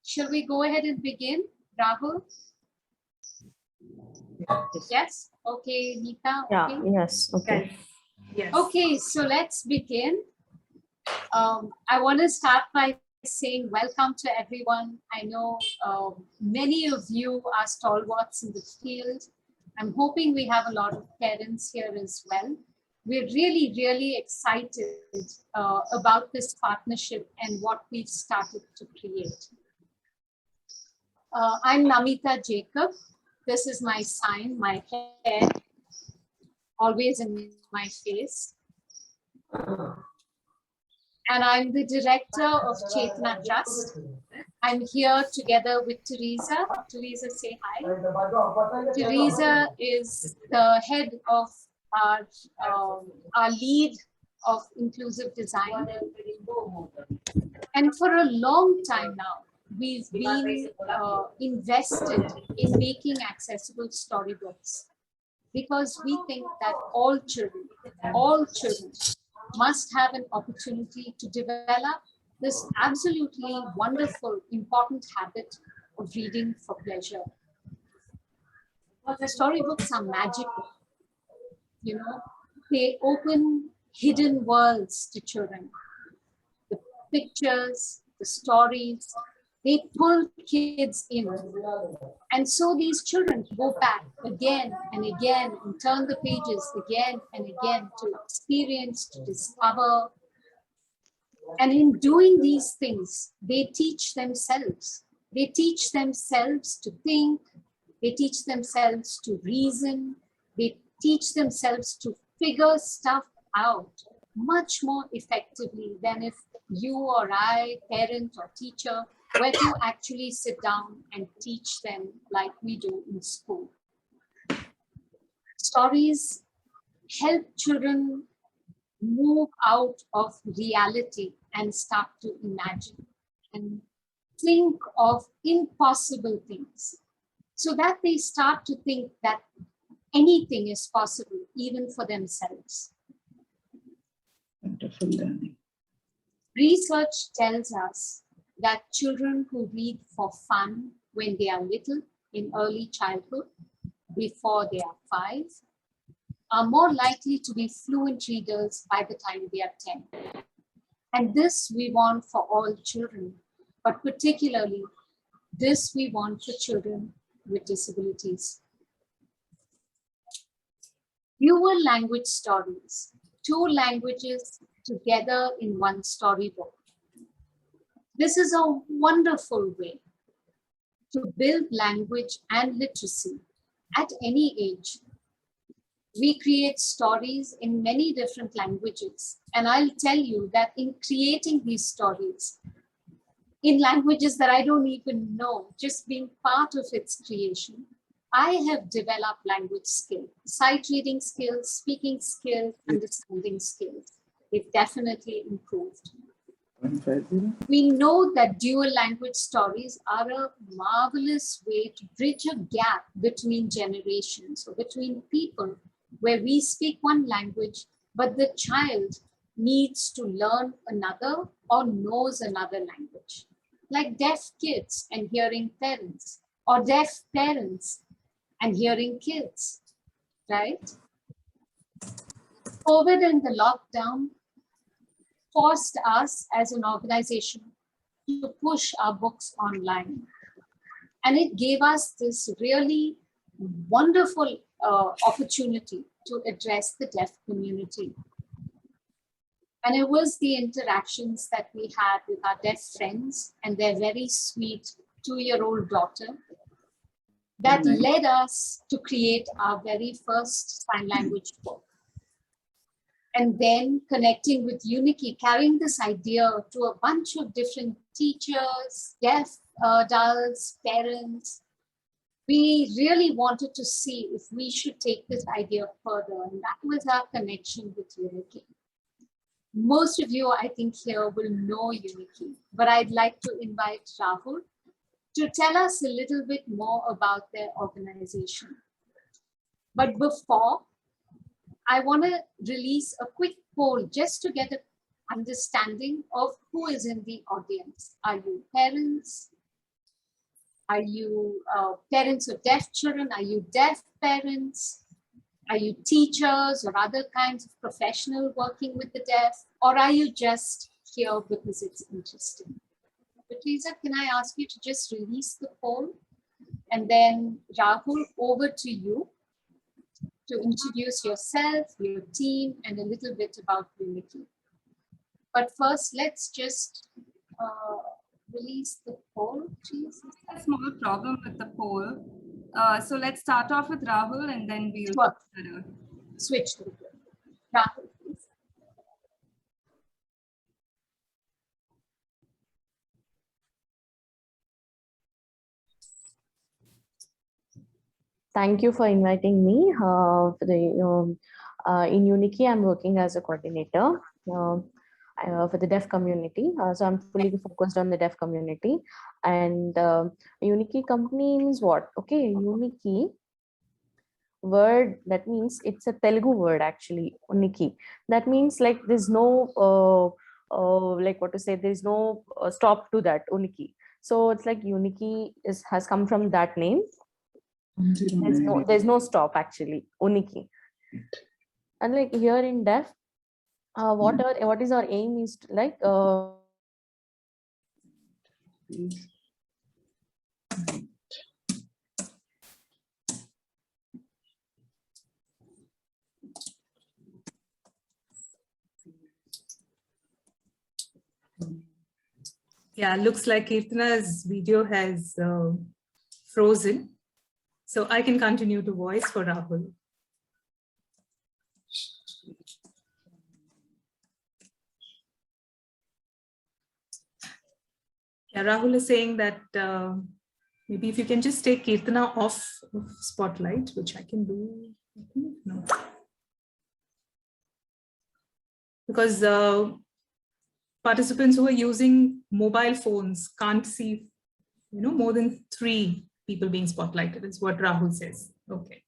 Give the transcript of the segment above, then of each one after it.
Shall we go ahead and begin, Rahul? Yes. Okay, Neeta. Yeah, Okay. yes, okay. Yes. Okay, so let's begin. I want to start by saying welcome to everyone. I know many of you are stalwarts in the field. I'm hoping we have a lot of parents here as well. We're really, really excited about this partnership and what we've started to create. I'm Namita Jacob. This is my sign, my hair, always in my face. And I'm the director of Chetna Trust. I'm here together with Teresa. Teresa, say hi. Teresa is the head of our lead of inclusive design. And for a long time now, we've been invested in making accessible storybooks because we think that all children must have an opportunity to develop this absolutely wonderful, important habit of reading for pleasure. Storybooks are magical. You know, they open hidden worlds to children. The pictures, the stories, they pull kids in. And so these children go back again and again and turn the pages again and again to experience, to discover. And in doing these things, they teach themselves. They teach themselves to think. They teach themselves to reason. They teach themselves to figure stuff out much more effectively than if you or I, parent or teacher, were to actually sit down and teach them like we do in school. Stories help children move out of reality and start to imagine and think of impossible things so that they start to think that anything is possible, even for themselves. Wonderful learning. Research tells us that children who read for fun when they are little, in early childhood, before they are 5, are more likely to be fluent readers by the time they are 10. And this we want for all children, but particularly this we want for children with disabilities. Dual language stories, 2 languages together in one storybook. This is a wonderful way to build language and literacy at any age. We create stories in many different languages. And I'll tell you that in creating these stories, in languages that I don't even know, just being part of its creation, I have developed language skills, sight reading skills, speaking skills, understanding skills. They've definitely improved. We know that dual language stories are a marvelous way to bridge a gap between generations or between people where we speak one language, but the child needs to learn another or knows another language. Like deaf kids and hearing parents, or deaf parents and hearing kids, right? COVID and the lockdown forced us as an organization to push our books online. And it gave us this really wonderful opportunity to address the deaf community. And it was the interactions that we had with our deaf friends and their very sweet 2-year-old daughter that led us to create our very first sign language book. And then connecting with Uniki, carrying this idea to a bunch of different teachers, deaf adults, parents. We really wanted to see if we should take this idea further, and that was our connection with Uniki. Most of you, I think, here will know Uniki, but I'd like to invite Rahul to tell us a little bit more about their organization. But before, I want to release a quick poll just to get an understanding of who is in the audience. Are you parents? Are you parents of deaf children? Are you deaf parents? Are you teachers or other kinds of professional working with the deaf? Or are you just here because it's interesting? But Lisa, can I ask you to just release the poll? And then Rahul, over to you to introduce yourself, your team, and a little bit about Unity. But first, let's just release the poll, please. A small problem with the poll. So let's start off with Rahul and then we'll switch to the poll. Rahul, please. Thank you for inviting me. In Unity, I'm working as a coordinator for the deaf community. So I'm fully focused on the deaf community. And Unity company means what? Okay, Unity word, that means it's a Telugu word actually, Uniki. That means like there's no, like what to say, there's no stop to that, Uniki. So it's like Uniki has come from that name. There's no stop actually, Uniki. And like here in deaf, what is our aim is to, like yeah, looks like Kirtana's video has frozen. So I can continue to voice for Rahul. Yeah, Rahul is saying that maybe if you can just take Kirtana off of Spotlight, which I can do. No. Because participants who are using mobile phones can't see, more than 3 people being spotlighted is what Rahul says. Okay.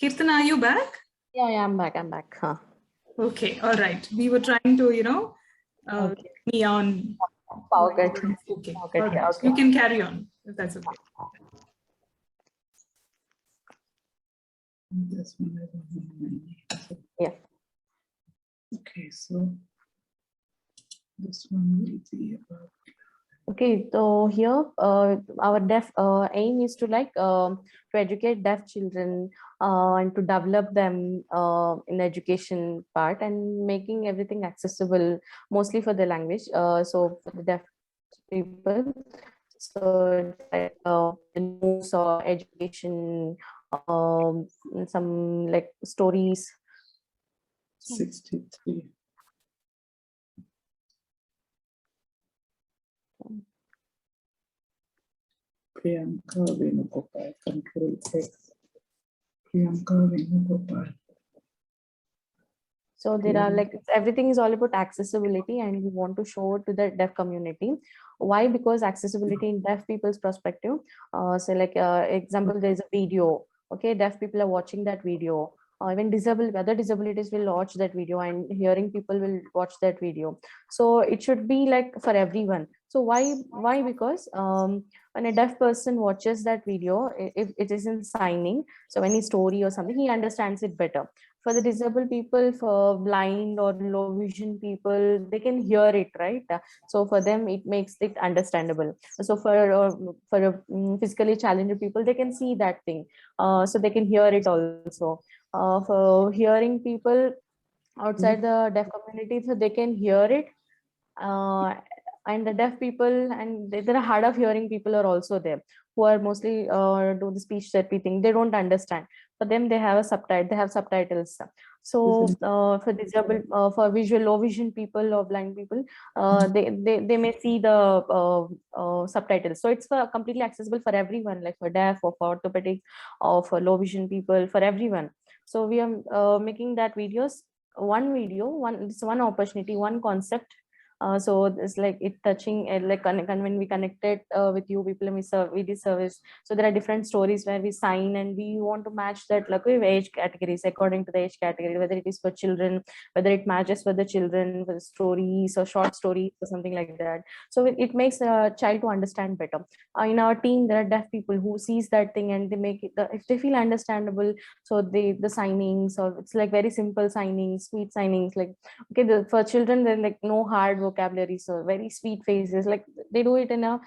Kirtana, are you back? Yeah, I'm back. Huh. Okay, all right. We were trying to, okay. me on. Okay. Okay. Okay. All right. Okay. You can carry on if that's okay. Yeah. Okay, so this one will be about. Okay, so here our deaf aim is to to educate deaf children and to develop them in the education part and making everything accessible, mostly for the language. So for the deaf people, so like the news or education, some like stories. 63. Priyanka Venugopal, Control X. Priyanka Venugopal. So there are like everything is all about accessibility, and we want to show it to the deaf community. Why? Because accessibility in deaf people's perspective. So like example, there is a video. Okay, deaf people are watching that video. Even other disabilities will watch that video, and hearing people will watch that video. So it should be like for everyone. So why? Because when a deaf person watches that video, if it isn't signing, so any story or something, he understands it better. For the disabled people, for blind or low vision people, they can hear it, right? So for them, it makes it understandable. So for physically challenged people, they can see that thing, so they can hear it also. For hearing people outside the deaf community, so they can hear it. And the deaf people and there are hard of hearing people are also there, who are mostly do the speech therapy thing. They don't understand. For them, they have subtitles. So for disabled, for low vision people or blind people, they may see the subtitles. So it's completely accessible for everyone, like for deaf or for orthopedic or for low vision people, for everyone. So we are making that videos. One video, it's one opportunity, one concept So it's like it touching like when we connected with you people and we did service. So there are different stories where we sign and we want to match that like with age categories according to the age category, whether it is for children, whether it matches for the children, for the stories or short stories or something like that. So it makes a child to understand better. In our team there are deaf people who sees that thing and they make it if they feel understandable. So the signings, or it's like very simple signings, sweet signings, like okay, for children they're like no hard vocabulary, so very sweet faces, like they do it in a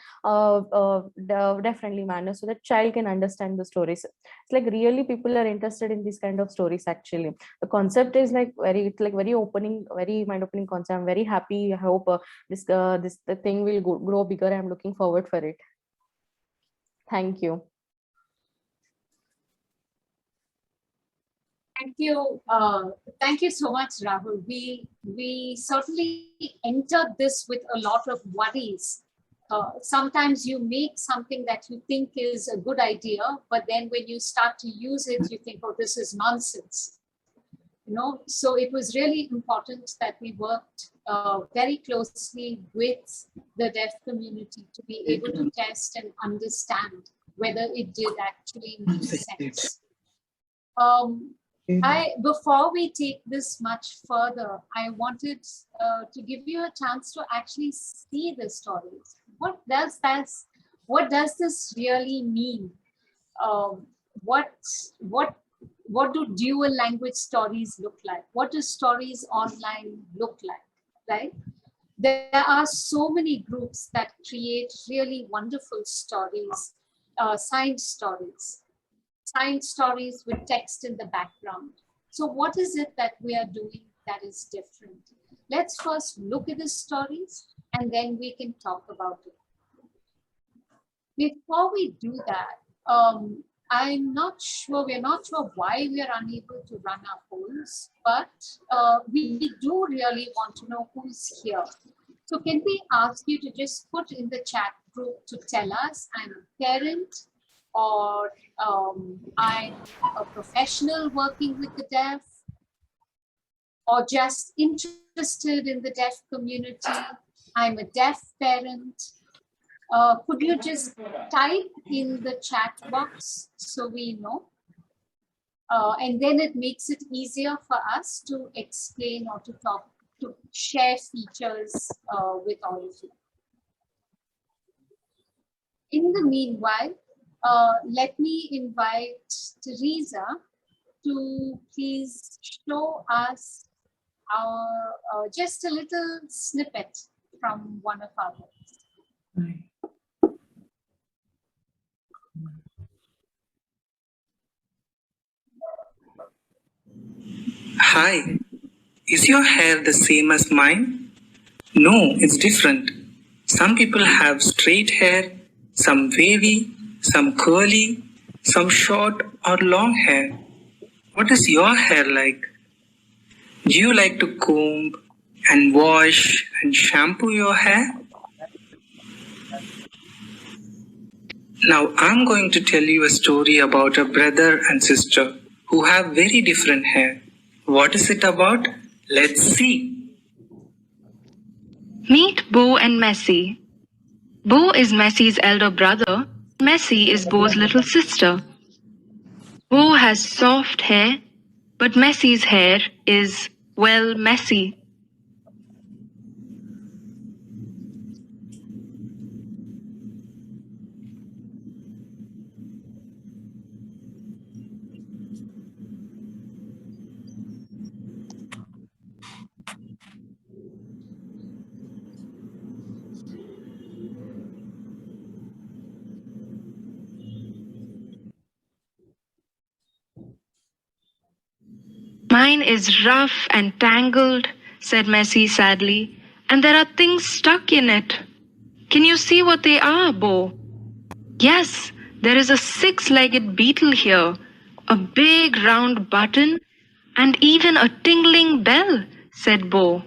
deaf friendly manner so that child can understand the stories. It's like really people are interested in these kind of stories. Actually the concept is like it's like very opening, very mind opening concept. I'm very happy. I hope this the thing will grow bigger. I'm looking forward for it. Thank you. Thank you. Thank you so much, Rahul. We certainly entered this with a lot of worries. Sometimes you make something that you think is a good idea, but then when you start to use it, you think, oh, this is nonsense. So it was really important that we worked very closely with the deaf community to be able to test and understand whether it did actually make sense. Before we take this much further, I wanted to give you a chance to actually see the stories. What does this really mean? What do dual language stories look like? What do stories online look like? Right? There are so many groups that create really wonderful stories, science stories with text in the background. So what is it that we are doing that is different? Let's first look at the stories and then we can talk about it. Before we do that, we're not sure why we are unable to run our polls, but we do really want to know who's here. So can we ask you to just put in the chat group to tell us, I'm a parent, or I'm a professional working with the deaf, or just interested in the deaf community, I'm a deaf parent. Could you just type in the chat box so we know? And then it makes it easier for us to explain or to share features with all of you. In the meanwhile, let me invite Teresa to please show us our just a little snippet from one of our books. Hi, is your hair the same as mine? No, it's different. Some people have straight hair, some wavy, some curly, some short or long hair. What is your hair like? Do you like to comb and wash and shampoo your hair? Now I'm going to tell you a story about a brother and sister who have very different hair. What is it about? Let's see. Meet Bo and Messi. Bo is Messi's elder brother. Messi is Bo's little sister. Bo has soft hair, but Messi's hair is, well, messy. Mine is rough and tangled, said Messi sadly, and there are things stuck in it. Can you see what they are, Bo? Yes, there is a six-legged beetle here, a big round button, and even a tingling bell, said Bo.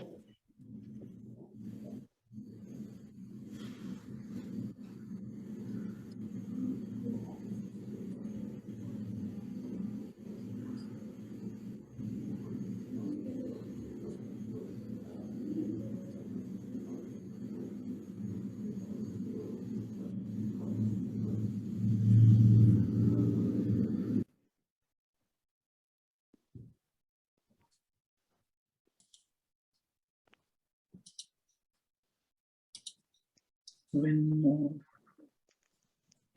Venmo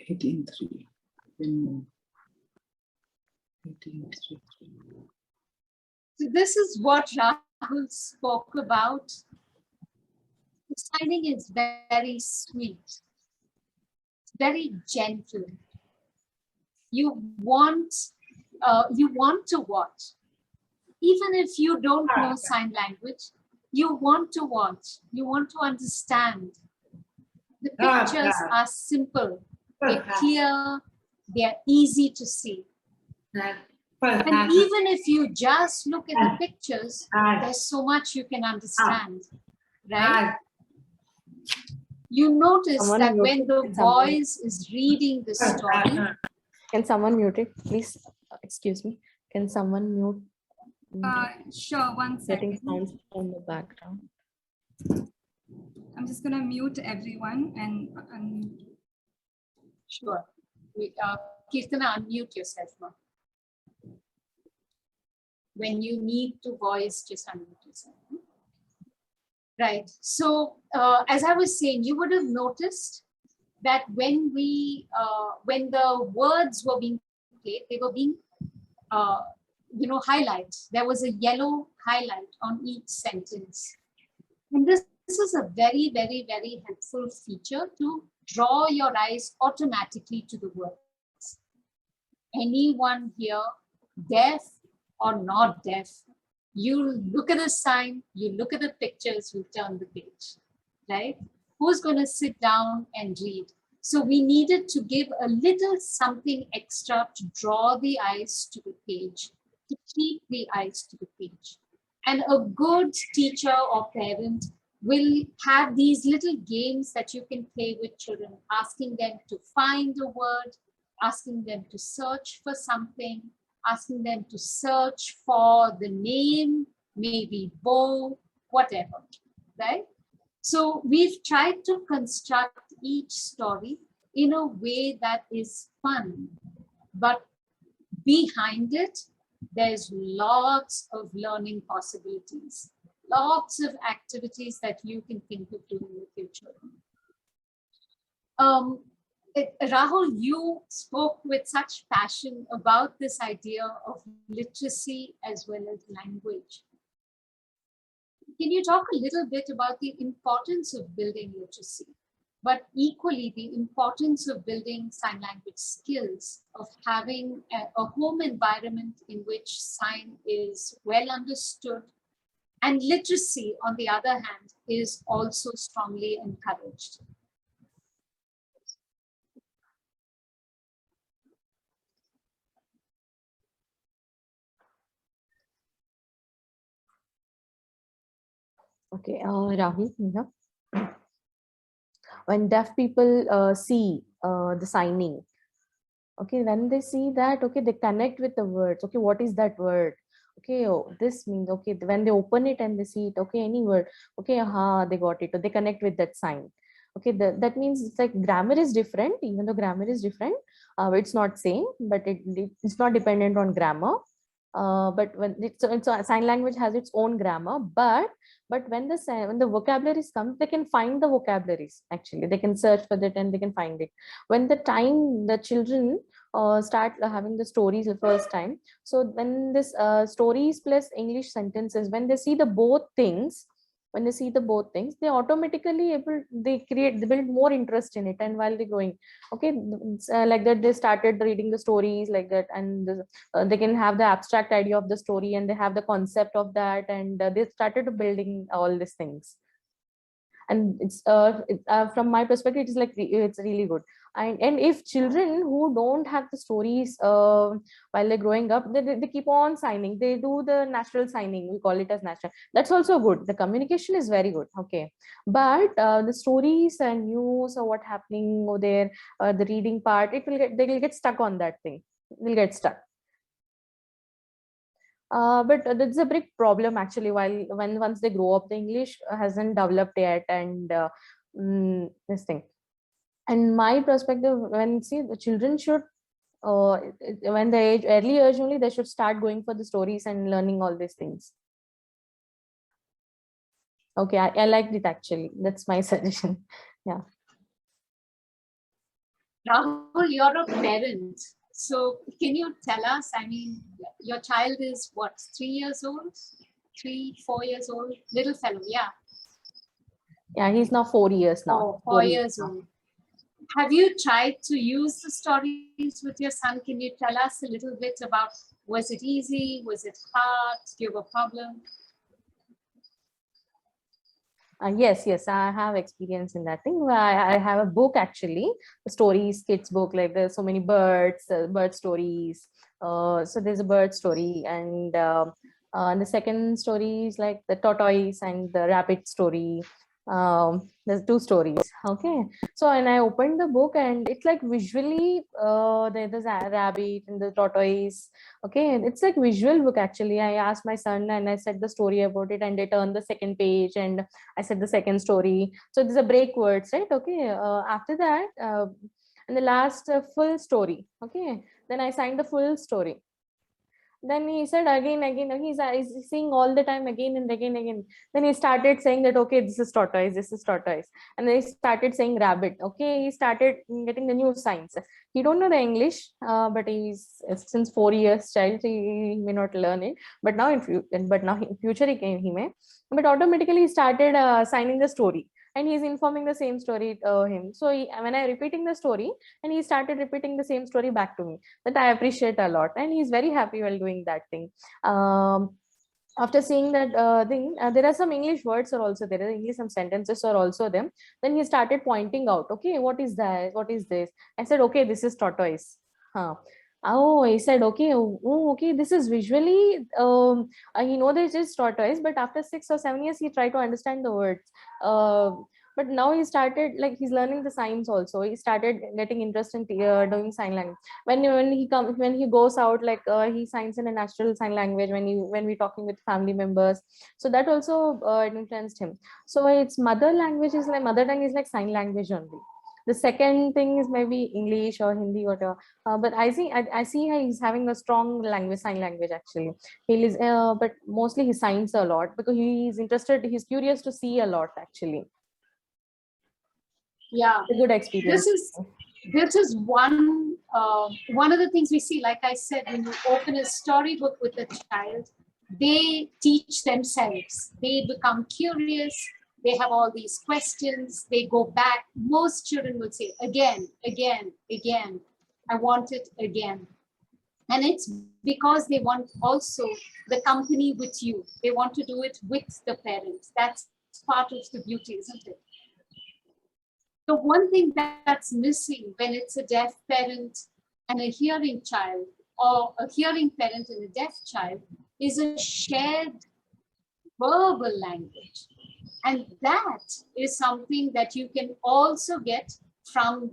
18.3. Venmo 18.3. So this is what Rahul spoke about. The signing is very sweet, very gentle. You want to watch, even if you don't know sign language. You want to watch. You want to understand. The pictures are simple. They're clear. They're easy to see. And even if you just look at the pictures, there's so much you can understand, right? You notice Someone that mute when it. the Can someone- voice is reading the story, Can someone mute it, please? Excuse me. Can someone mute? Sure, one Getting second. sounds from the background. I'm just gonna mute everyone and sure. Kirtana, unmute yourself now. When you need to voice, just unmute yourself. Right. So as I was saying, you would have noticed that when the words were being played, they were being highlights. There was a yellow highlight on each sentence. And this is a very, very, very helpful feature to draw your eyes automatically to the words. Anyone here, deaf or not deaf, you look at the sign, you look at the pictures, you turn the page, right? Who's going to sit down and read? So we needed to give a little something extra to draw the eyes to the page, to keep the eyes to the page. And a good teacher or parent will have these little games that you can play with children, asking them to find a word, asking them to search for something, asking them to search for the name, maybe bow, whatever, right? So we've tried to construct each story in a way that is fun, but behind it, there's lots of learning possibilities, lots of activities that you can think of doing with your children. Rahul, you spoke with such passion about this idea of literacy as well as language. Can you talk a little bit about the importance of building literacy, but equally the importance of building sign language skills, of having a home environment in which sign is well understood, and literacy, on the other hand, is also strongly encouraged? Okay, Rahul, yeah. When deaf people see the signing, okay, when they see that, okay, they connect with the words. Okay, what is that word? Okay, oh, this means, okay, when they open it and they see it, okay, any word, okay, they got it. They connect with that sign. Okay, that means it's like grammar is different. Even though grammar is different, it's not same, but it's not dependent on grammar. But when it's sign language has its own grammar, but when the vocabularies come, they can find the vocabularies. Actually, they can search for that and they can find it. When the time the children start having the stories the first time, so when this stories plus English sentences, when they see the both things, they automatically they build more interest in it. And while they're growing, okay, like that, they started reading the stories like that, and they can have the abstract idea of the story, and they have the concept of that, and they started building all these things. And it's from my perspective, it's like it's really good. And if children who don't have the stories while they're growing up, they keep on signing, they do the natural signing, we call it as natural. That's also good. The communication is very good, okay, but the stories and news or what happening over there, the reading part, they will get stuck on that thing. They'll get stuck. But that's a big problem actually. Once they grow up, the English hasn't developed yet, and this thing. And my perspective, when see the children should, when they early age only, they should start going for the stories and learning all these things. Okay, I liked it actually. That's my suggestion. Yeah. Rahul, you're a parent. So can you tell us, I mean, your child is what, 3 years old? 4 years old? Little fellow, yeah. Yeah, he's now 4 years now. Oh, 4 years old. Have you tried to use the stories with your son? Can you tell us a little bit about, was it easy? Was it hard? Do you have a problem? Yes, I have experience in that thing. I have a book actually, the stories kids book. Like there's so many birds, bird stories. So there's a bird story, and the second story is like the tortoise and the rabbit story. There's two stories. Okay, so and I opened the book, and it's like visually, there's a rabbit and the tortoise. Okay, and it's like visual book actually. I asked my son and I said the story about it, and they turned the second page, and I said the second story. So there's a break words, right? Okay. After that, and the last full story. Okay. Then I signed the full story. Then he said again. He's saying all the time again and again. Then he started saying that, okay, this is tortoise, this is tortoise. And then he started saying rabbit. Okay. He started getting the new signs. He don't know the English, but he's since 4 years child, he may not learn it. But now in future he may. But automatically he started signing the story. And he's informing the same story to him. So when I repeating the story, and he started repeating the same story back to me, that I appreciate a lot, and he's very happy while doing that thing. After seeing that thing, there are some English words are also there. English some sentences are also them. Then he started pointing out, okay, what is that? What is this? I said, okay, this is tortoise. Huh. Oh, he said, okay, okay, this is visually, he know that it's tortoise, but after 6 or 7 years, he tried to understand the words. But now he started, like, he's learning the signs also. He started getting interest in doing sign language. When he goes out, like, he signs in a natural sign language when we talking with family members. So that also influenced him. So its mother tongue is like sign language only. The second thing is maybe English or Hindi, whatever. But I see he's having a strong sign language actually. But mostly he signs a lot because he's interested. He's curious to see a lot actually. Yeah, A good experience. this is one of the things we see. Like I said, when you open a storybook with a child, they teach themselves. They become curious. They have all these questions. They go back. Most children will say again, again, again. I want it again. And it's because they want also the company with you. They want to do it with the parents. That's part of the beauty, isn't it? The one thing that's missing when it's a deaf parent and a hearing child, or a hearing parent and a deaf child, is a shared verbal language. And that is something that you can also get from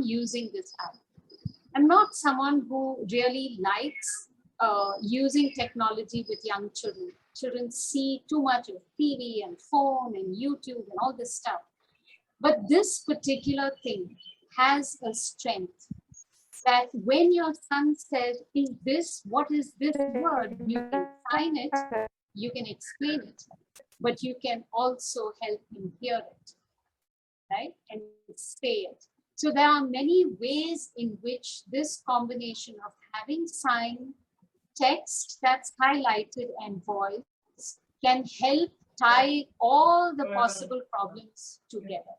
using this app. I'm not someone who really likes using technology with young children. Children see too much of TV and phone and YouTube and all this stuff. But this particular thing has a strength that when your son says, what is this word? You can sign it, you can explain it, but you can also help him hear it, right? And say it. So there are many ways in which this combination of having sign, text that's highlighted, and voice can help tie all the possible problems together.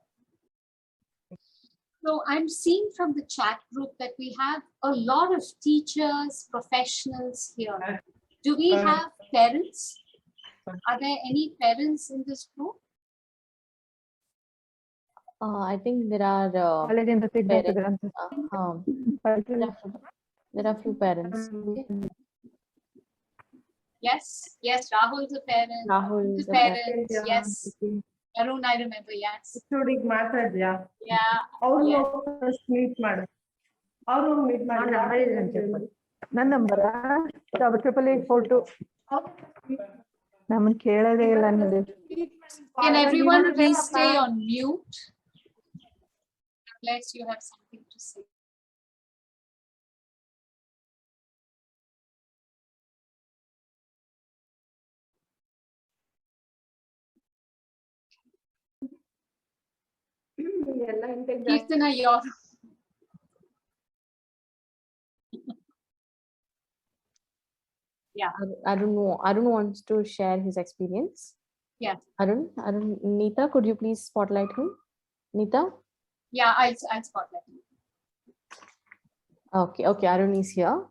So I'm seeing from the chat group that we have a lot of teachers, professionals here. Do we have parents? Are there any parents in this group? I think there are parents. There are few parents. Yes, Rahul's a parent. Rahul is a parent. Yes. Arun, I remember, yes. Yeah. first meet ಮಾಡು ಅವರು meet ಮಾಡಿ ನನ್ನ number 88842 ನಮ್ಮನ್ನ ಕೇಳೋದೇ ಇಲ್ಲ ಅನ್ನೋದು. Can everyone please stay on mute unless you have something to say? Kirtana, Yeah. Arun wants to share his experience. Yeah. Arun, Neeta, could you please spotlight him? Neeta? Yeah, I'll spotlight him. Okay, Arun is here.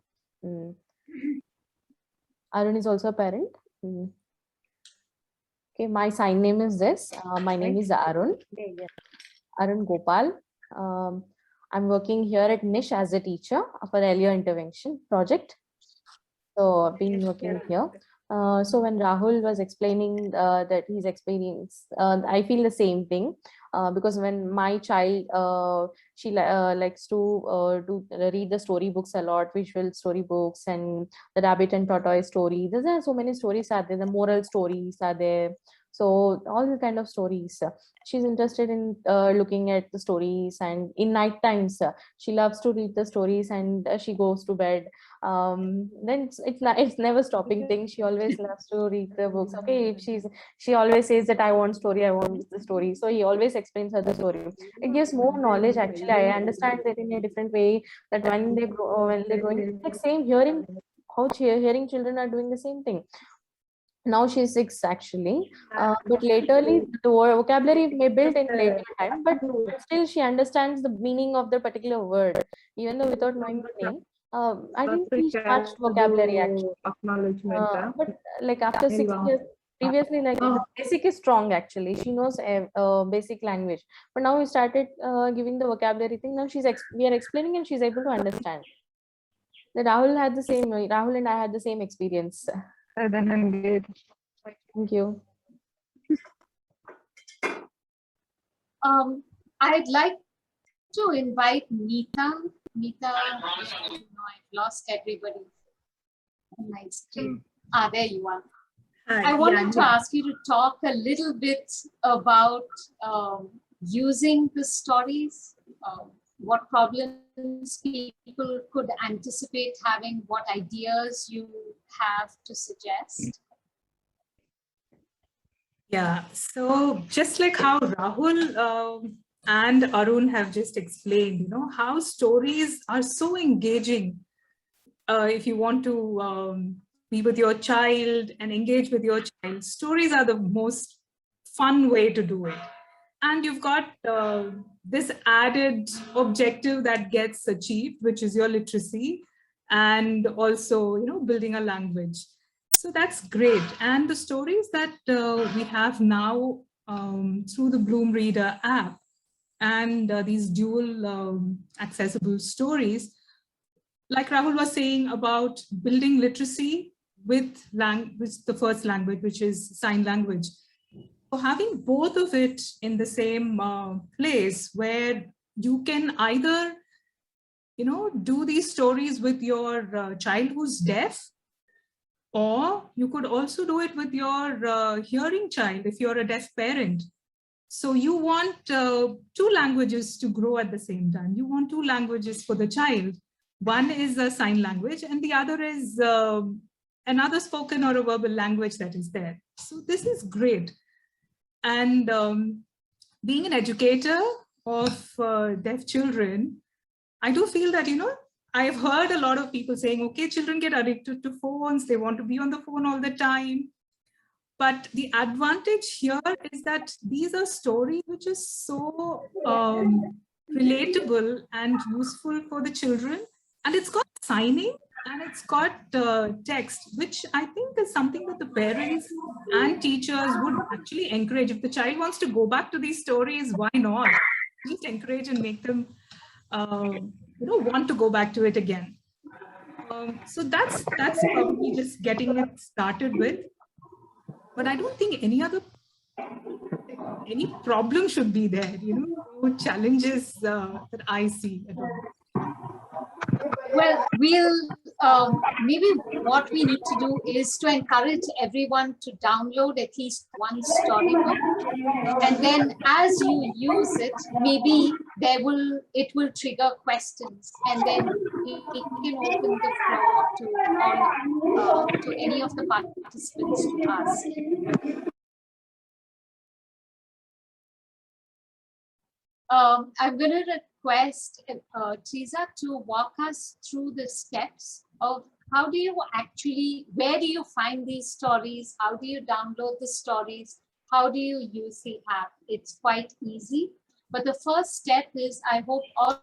Arun is also a parent. Okay, my sign name is this. My name is Arun Gopal. I'm working here at NISH as a teacher for earlier intervention project. So I've been working here. So when Rahul was explaining that his experience, I feel the same thing because when my child, she likes to read the storybooks a lot, visual storybooks and the rabbit and tortoise story. There are so many stories are there. The moral stories are there. So all the kind of stories. She's interested in looking at the stories, and in night times she loves to read the stories, and she goes to bed. Then it's never stopping thing. She always loves to read the books. Okay, if she always says that I want the story. So he always explains her the story. It gives more knowledge. Actually, I understand that in a different way, that when they're growing, like same hearing, how hearing children are doing the same thing. Now she's 6 actually, but laterly the vocabulary may build in later time, but still she understands the meaning of the particular word, even though without knowing the name. I didn't teach much vocabulary actually, but like after 6 years, previously like the basic is strong actually. She knows basic language, but now we started giving the vocabulary thing. Now we are explaining and she's able to understand. That Rahul and I had the same experience. Thank you. I'd like to invite Neeta. Neeta, I've lost everybody. Nice. There you are. Hi, I wanted to ask you to talk a little bit about using the stories, what problems people could anticipate having, what ideas you have to suggest. Yeah, so just like how Rahul and Arun have just explained, how stories are so engaging. If you want to be with your child and engage with your child, stories are the most fun way to do it. And you've got this added objective that gets achieved, which is your literacy, and also, building a language. So that's great. And the stories that we have now through the Bloom Reader app and these dual accessible stories, like Rahul was saying about building literacy with the first language, which is sign language. So having both of it in the same place where you can either, do these stories with your child who's deaf, or you could also do it with your hearing child if you're a deaf parent. So you want 2 languages to grow at the same time. You want 2 languages for the child. One is a sign language and the other is another spoken or a verbal language that is there. So this is great. And being an educator of deaf children, I do feel that, I've heard a lot of people saying, okay, children get addicted to phones. They want to be on the phone all the time. But the advantage here is that these are stories which are so relatable and useful for the children. And it's got signing and it's got text, which I think is something that the parents and teachers would actually encourage. If the child wants to go back to these stories, why not? Just encourage and make them want to go back to it again. So that's probably just getting it started with. But I don't think any problem should be there, no challenges that I see at all. Well, maybe what we need to do is to encourage everyone to download at least one storybook, and then as you use it, maybe it will trigger questions, and then we can open the floor to any of the participants to ask. I'm going to request Teresa to walk us through the steps of how do you actually, where do you find these stories? How do you download the stories? How do you use the app? It's quite easy. But the first step is, I hope all,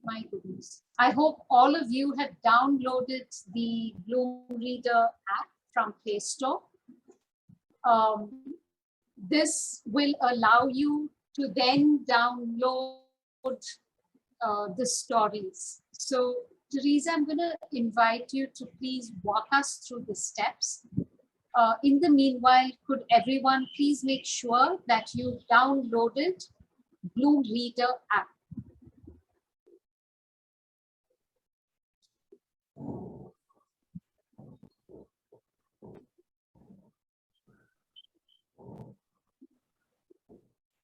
my goodness, I hope all of you have downloaded the Bloom Reader app from Play Store. This will allow you to then download the stories. So Teresa, I'm going to invite you to please walk us through the steps. In the meanwhile, could everyone please make sure that you downloaded Bloom Reader app?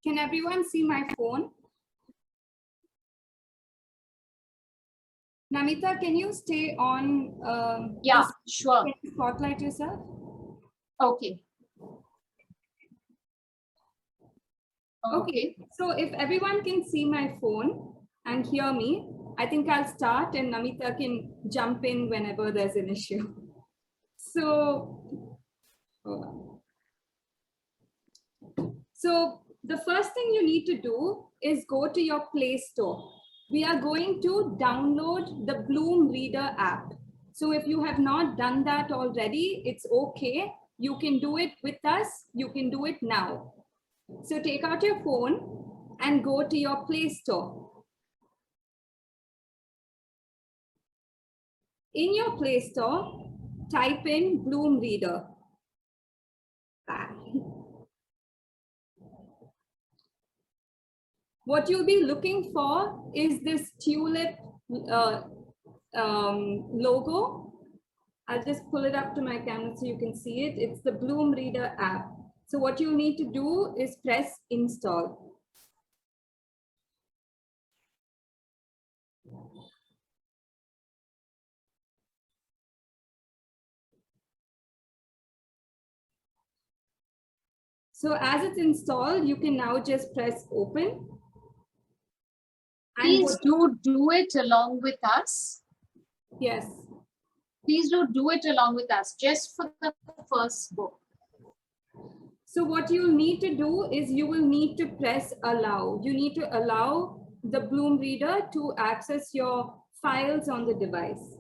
Can everyone see my phone? Namita, can you stay on? Yeah, this- sure. Can you spotlight yourself? Okay. Okay, so if everyone can see my phone and hear me, I think I'll start and Namita can jump in whenever there's an issue. So, hold on. So the first thing you need to do is go to your Play Store. We are going to download the Bloom Reader app. So if you have not done that already, it's okay. You can do it with us. You can do it now. So take out your phone and go to your Play Store. In your Play Store, type in Bloom Reader. What you'll be looking for is this tulip logo. I'll just pull it up to my camera so you can see it. It's the Bloom Reader app. So what you need to do is press install. So as it's installed, you can now just press open. Please do it along with us. Yes. Please do it along with us, just for the first book. So what you'll need to do is you will need to press allow. You need to allow the Bloom Reader to access your files on the device.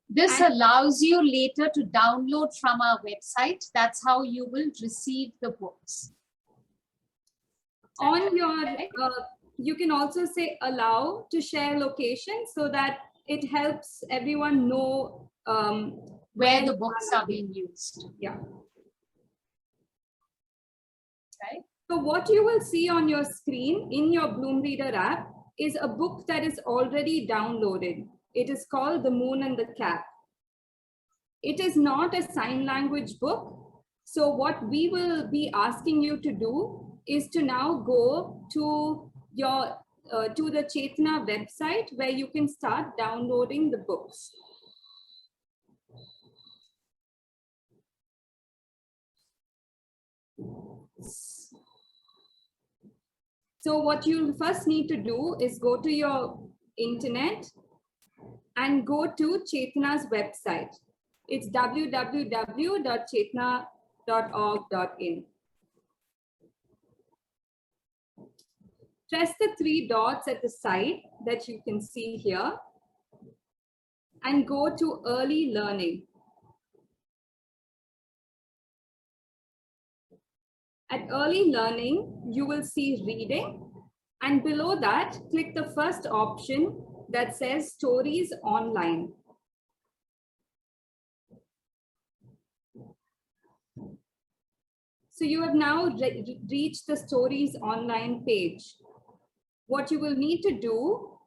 This allows you later to download from our website. That's how you will receive the books. On your, you can also say allow to share location so that it helps everyone know where the books are being used. Yeah. Right. So what you will see on your screen in your Bloom Reader app is a book that is already downloaded. It is called The Moon and the Cat. It is not a sign language book. So what we will be asking you to do is to now go to your to the Chetna website where you can start downloading the books. So what you first need to do is go to your internet and go to Chetna's website. It's www.chetna.org.in. Press the 3 dots at the side that you can see here and go to early learning. At early learning, you will see reading, and below that, click the first option that says stories online. So you have now reached the stories online page. What you will need to do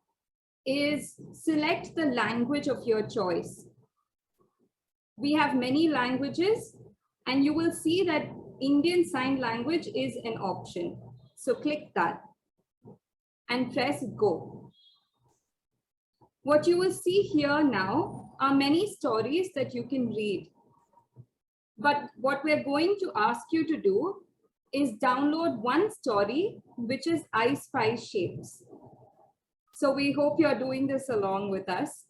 is select the language of your choice. We have many languages, and you will see that Indian Sign Language is an option. So click that and press go. What you will see here now are many stories that you can read. But what we're going to ask you to do is download one story, which is I Spy Shapes. So we hope you're doing this along with us.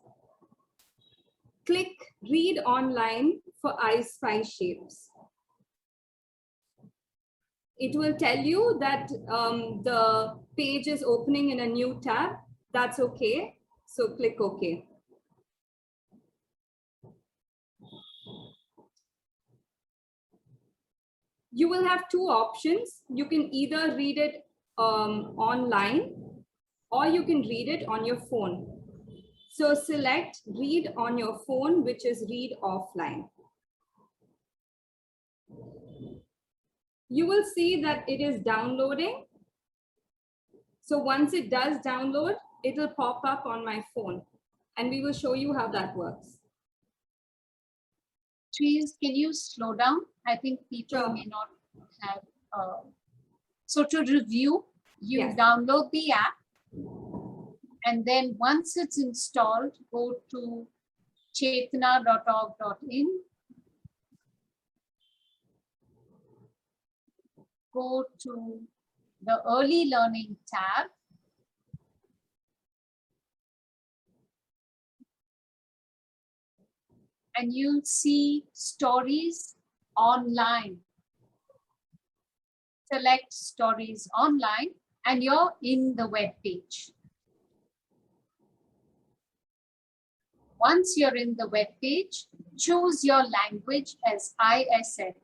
Click Read Online for I Spy Shapes. It will tell you that the page is opening in a new tab. That's okay. So click OK. You will have two options. You can either read it online or you can read it on your phone. So select Read on your phone, which is Read Offline. You will see that it is downloading. So once it does download, it will pop up on my phone and we will show you how that works. Please, can you slow down? I think people Sure. may not have. So to review, you Yes. download the app, and then once it's installed, go to chetana.org.in. Go to the Early Learning tab. And you'll see Stories Online. Select Stories Online and you're in the web page. Once you're in the web page, choose your language as ISL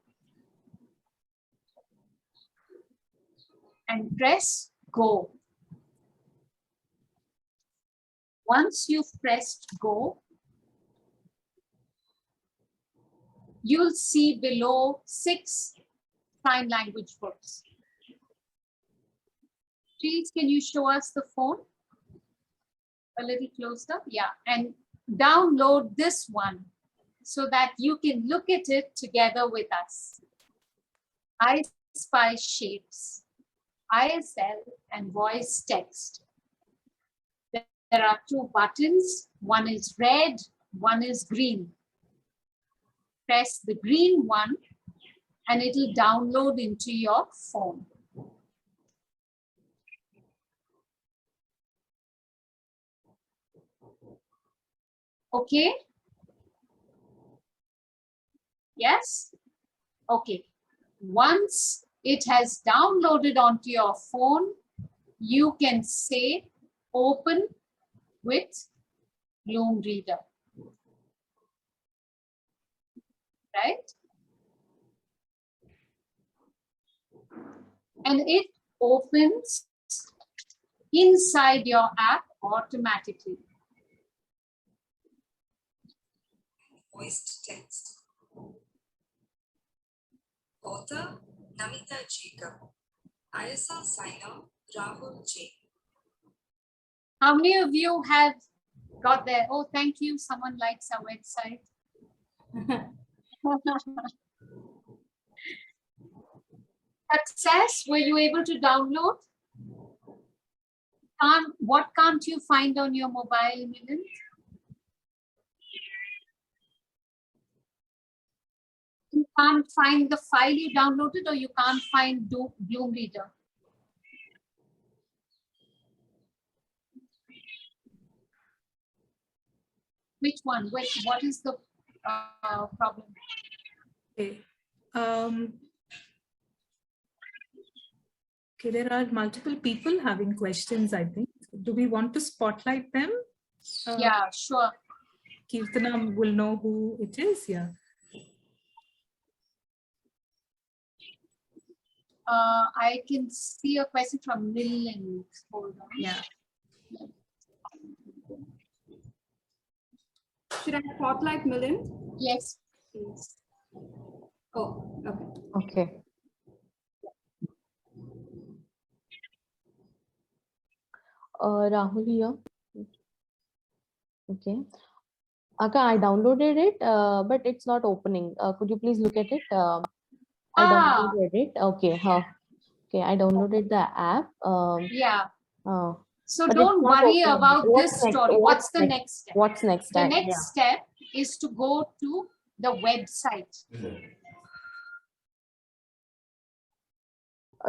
and press Go. Once you've pressed Go, you'll see below 6 sign language books. Please, can you show us the phone? A little closer, yeah, and download this one so that you can look at it together with us. I Spy Shapes, ISL and voice text. There are 2 buttons, one is red, one is green. Press the green one and it will download into your phone. Okay? Yes? Okay. Once it has downloaded onto your phone, you can say open with Bloom Reader. Right? And it opens inside your app automatically. Voiced text. Author Namita Jacob. ISL signer Rahul J. How many of you have got there? Oh, thank you. Someone likes our website. Success, were you able to download? What can't you find on your mobile, Milind? You can't find the file you downloaded, or you can't find Bloom Reader? Which one? What is the problem? Okay. Okay, there are multiple people having questions, I think. Do we want to spotlight them? Yeah, sure. Kirtana will know who it is, yeah. I can see a question from Milind. Hold on. Yeah. Should I spotlight Milind? Yes, please. Oh, okay. Okay. Rahul here. Okay. Akka, I downloaded it, but it's not opening. Could you please look at it? I downloaded it. Okay. Okay, I downloaded the app. Yeah. So but don't it's not worry opening. about What's this next? story. What's the next step? What's next? The next step is to go to the website.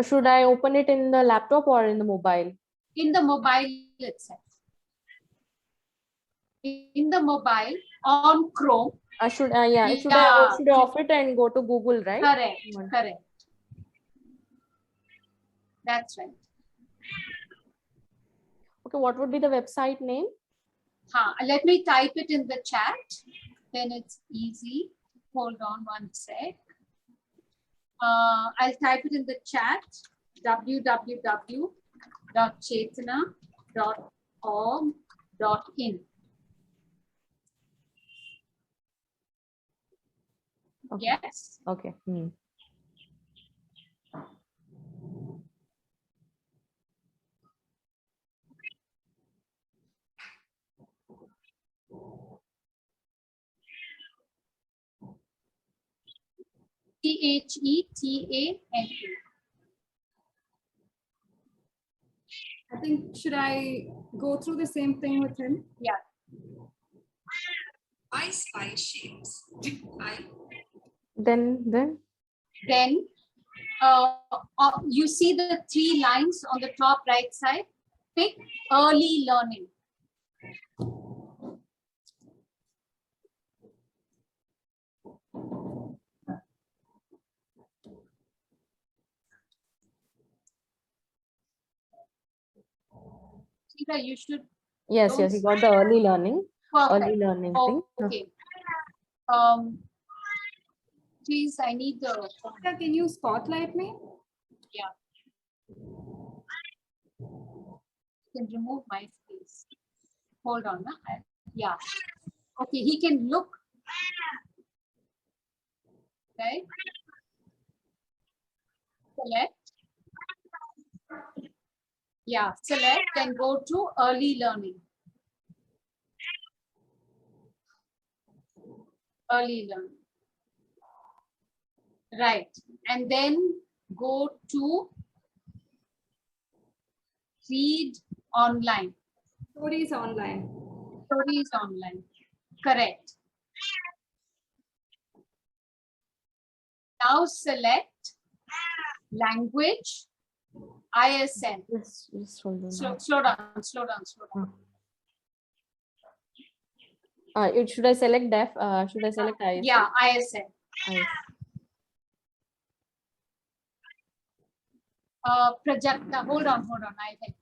Should I open it in the laptop or in the mobile? In the mobile itself. in the mobile on Chrome. Should Yeah. should I off it and go to Google, right? Correct, One. correct. That's right. Okay, what would be the website name? Let me type it in the chat. Then it's easy. Hold on one sec. I'll type it in the chat. www.chetana.org.in. Okay. Yes. Okay. Chetana. I think, should I go through the same thing with him? Yeah. I spy shapes. Then Then you see the 3 lines on the top right side. Pick early learning. Sita, you should. yes, Don't you got the early learning. Perfect. Early learning thing. Okay. Please, I need the. Can you spotlight me? Yeah. You can remove my face. Hold on. Yeah. Okay, he can look. Right. Select. Yeah, select and go to early learning. Early learning. Right. And then go to read online. Stories online. Stories online. Correct. Now select language, ISN. Just hold on. Slow down. Should I select deaf? Should I select ISN? Yeah, ISN. Prajakta, hold on. I think.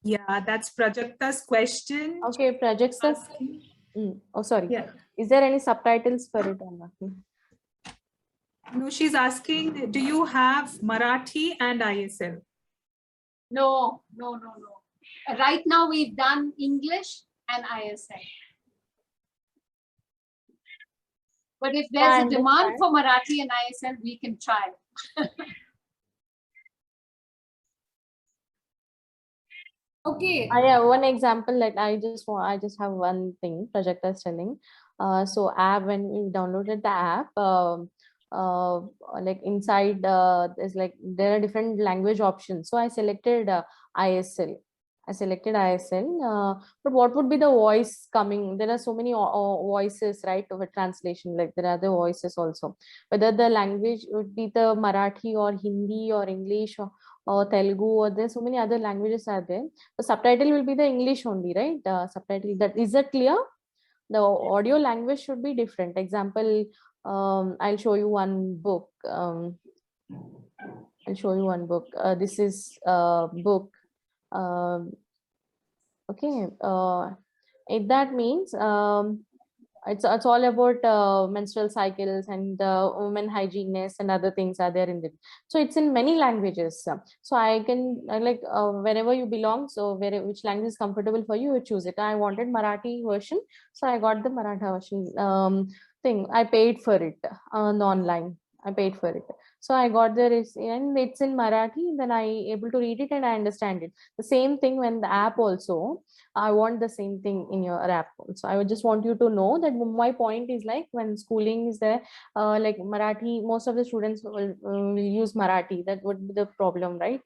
Yeah, that's Prajakta's question. Okay, Prajakta's. Oh, sorry. Yeah. Is there any subtitles for it or not? No, she's asking, do you have Marathi and ISL? No. Right now we've done English and ISN. But if there's a demand for Marathi and ISL, we can try. Okay. Yeah, one example, like I just have one thing Prajakta is telling. So app, when we downloaded the app, like inside there's like there are different language options. So I selected ISL. But what would be the voice coming? There are so many voices, right, of a translation. Like there are other voices also. Whether the language would be the Marathi or Hindi or English or Telugu, or there's so many other languages are there. The subtitle will be the English only, right? Subtitle. Is that clear? The audio language should be different. Example, I'll show you one book. This is a book. Okay. That means it's all about menstrual cycles and women hygienist and other things are there in it. So it's in many languages. So I can like wherever you belong. So which language is comfortable for you, you choose it. I wanted Marathi version, so I got the Maratha version thing. I paid for it online. I paid for it. So I got the and it's in Marathi. Then I able to read it and I understand it. The same thing when the app also. I want the same thing in your app. So I would just want you to know that my point is like when schooling is there, like Marathi, most of the students will use Marathi. That would be the problem, right?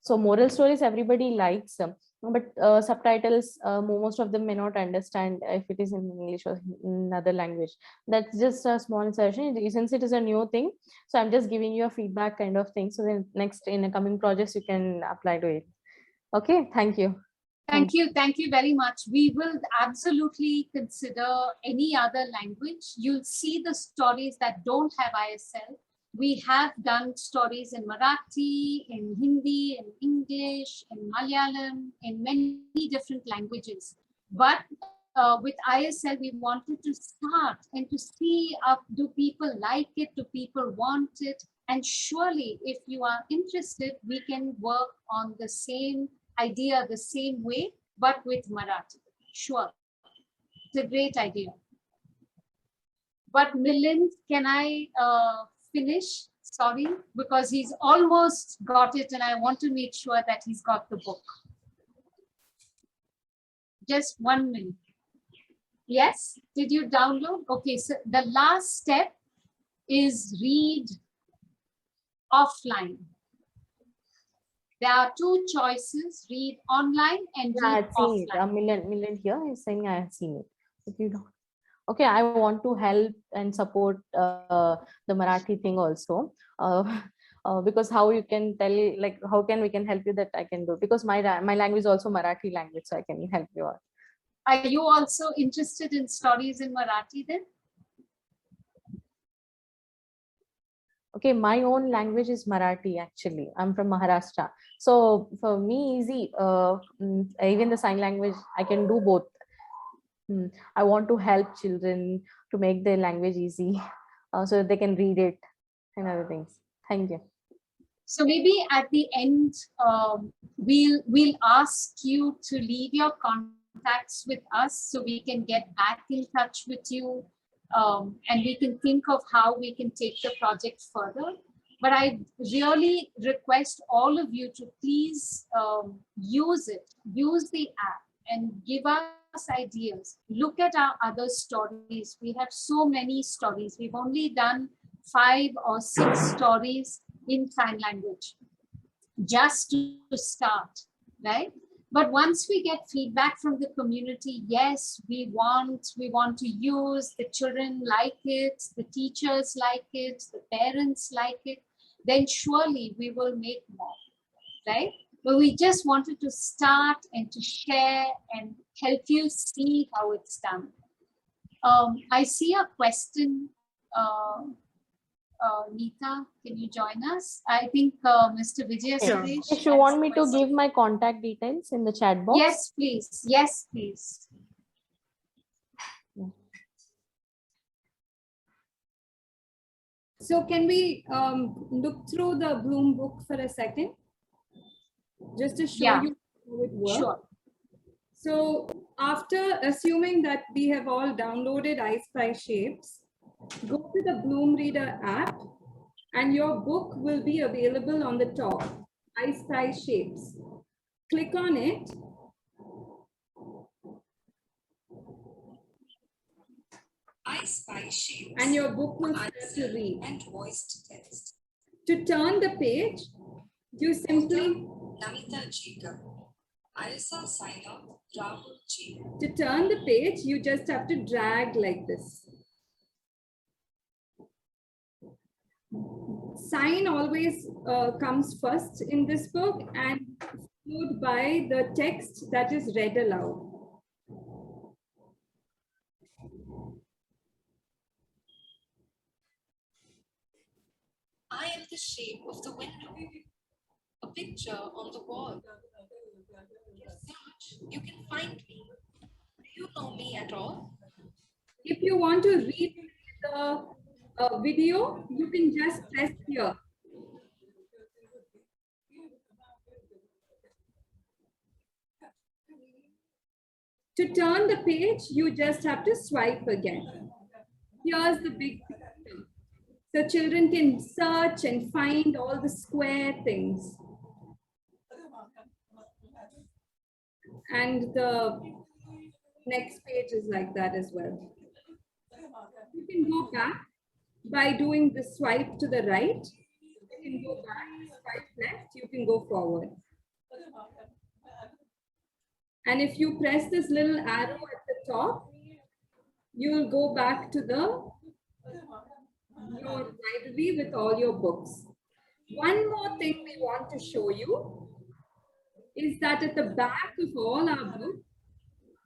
So moral stories everybody likes. but subtitles, most of them may not understand if it is in English or in another language. That's just a small session. Since it is a new thing, so I'm just giving you a feedback kind of thing. So then next in the coming projects, you can apply to it. Okay, thank you. Thank you. Thank you very much. We will absolutely consider any other language. You'll see the stories that don't have ISL. We have done stories in Marathi, in Hindi, in English, in Malayalam, in many different languages. But with ISL, we wanted to start and to see do people like it, do people want it? And surely, if you are interested, we can work on the same idea the same way, but with Marathi. Sure. It's a great idea. But Milind, can I finish? Sorry, because he's almost got it and I want to make sure that he's got the book. Just 1 minute. Yes, did you download? Okay, so the last step is read offline. There are two choices, read online and Yeah, I read had seen it. A offline. million here is saying I have seen it. If you don't. Okay, I want to help and support the Marathi thing also. Because how you can tell, like, how can we can help you that I can do? Because my language is also Marathi language, so I can help you out. Are you also interested in stories in Marathi then? Okay, my own language is Marathi actually. I'm from Maharashtra. So for me, easy. Even the sign language, I can do both. I want to help children to make their language easy so that they can read it and other things. Thank you. So maybe at the end, we'll ask you to leave your contacts with us so we can get back in touch with you and we can think of how we can take the project further. But I really request all of you to please use it, use the app and give us ideas. Look at our other stories. We have so many stories. We've only done 5 or 6 stories in sign language just to start, right? But once we get feedback from the community, yes, we want to use, the children like it, the teachers like it, the parents like it, then surely we will make more, right? But we just wanted to start and to share and help you see how it's done. I see a question. Neeta, can you join us? I think Mr. Vijay Suresh. If you want me to give my contact details in the chat box. Yes, please. Yes, please. So can we look through the Bloom book for a second? Just to show you how it works. Sure. So after assuming that we have all downloaded iSpy Shapes, go to the Bloom Reader app and your book will be available on the top, iSpy Shapes. Click on it. iSpy Shapes. And your book will start to read. And voiced text. To turn the page, you simply Namita Jacob. Ilsa Signer, Rahul G. To turn the page, you just have to drag like this. Sign always comes first in this book and followed by the text that is read aloud. I am the shape of the window. A picture on the wall. Search, you can find me. Do you know me at all? If you want to read the video, you can just press here. To turn the page, you just have to swipe again. Here's the big thing. So children can search and find all the square things. And the next page is like that as well. You can go back by doing the swipe to the right. You can go back, swipe left, you can go forward. And if you press this little arrow at the top, you'll go back to your library with all your books. One more thing we want to show you is that at the back of all our books,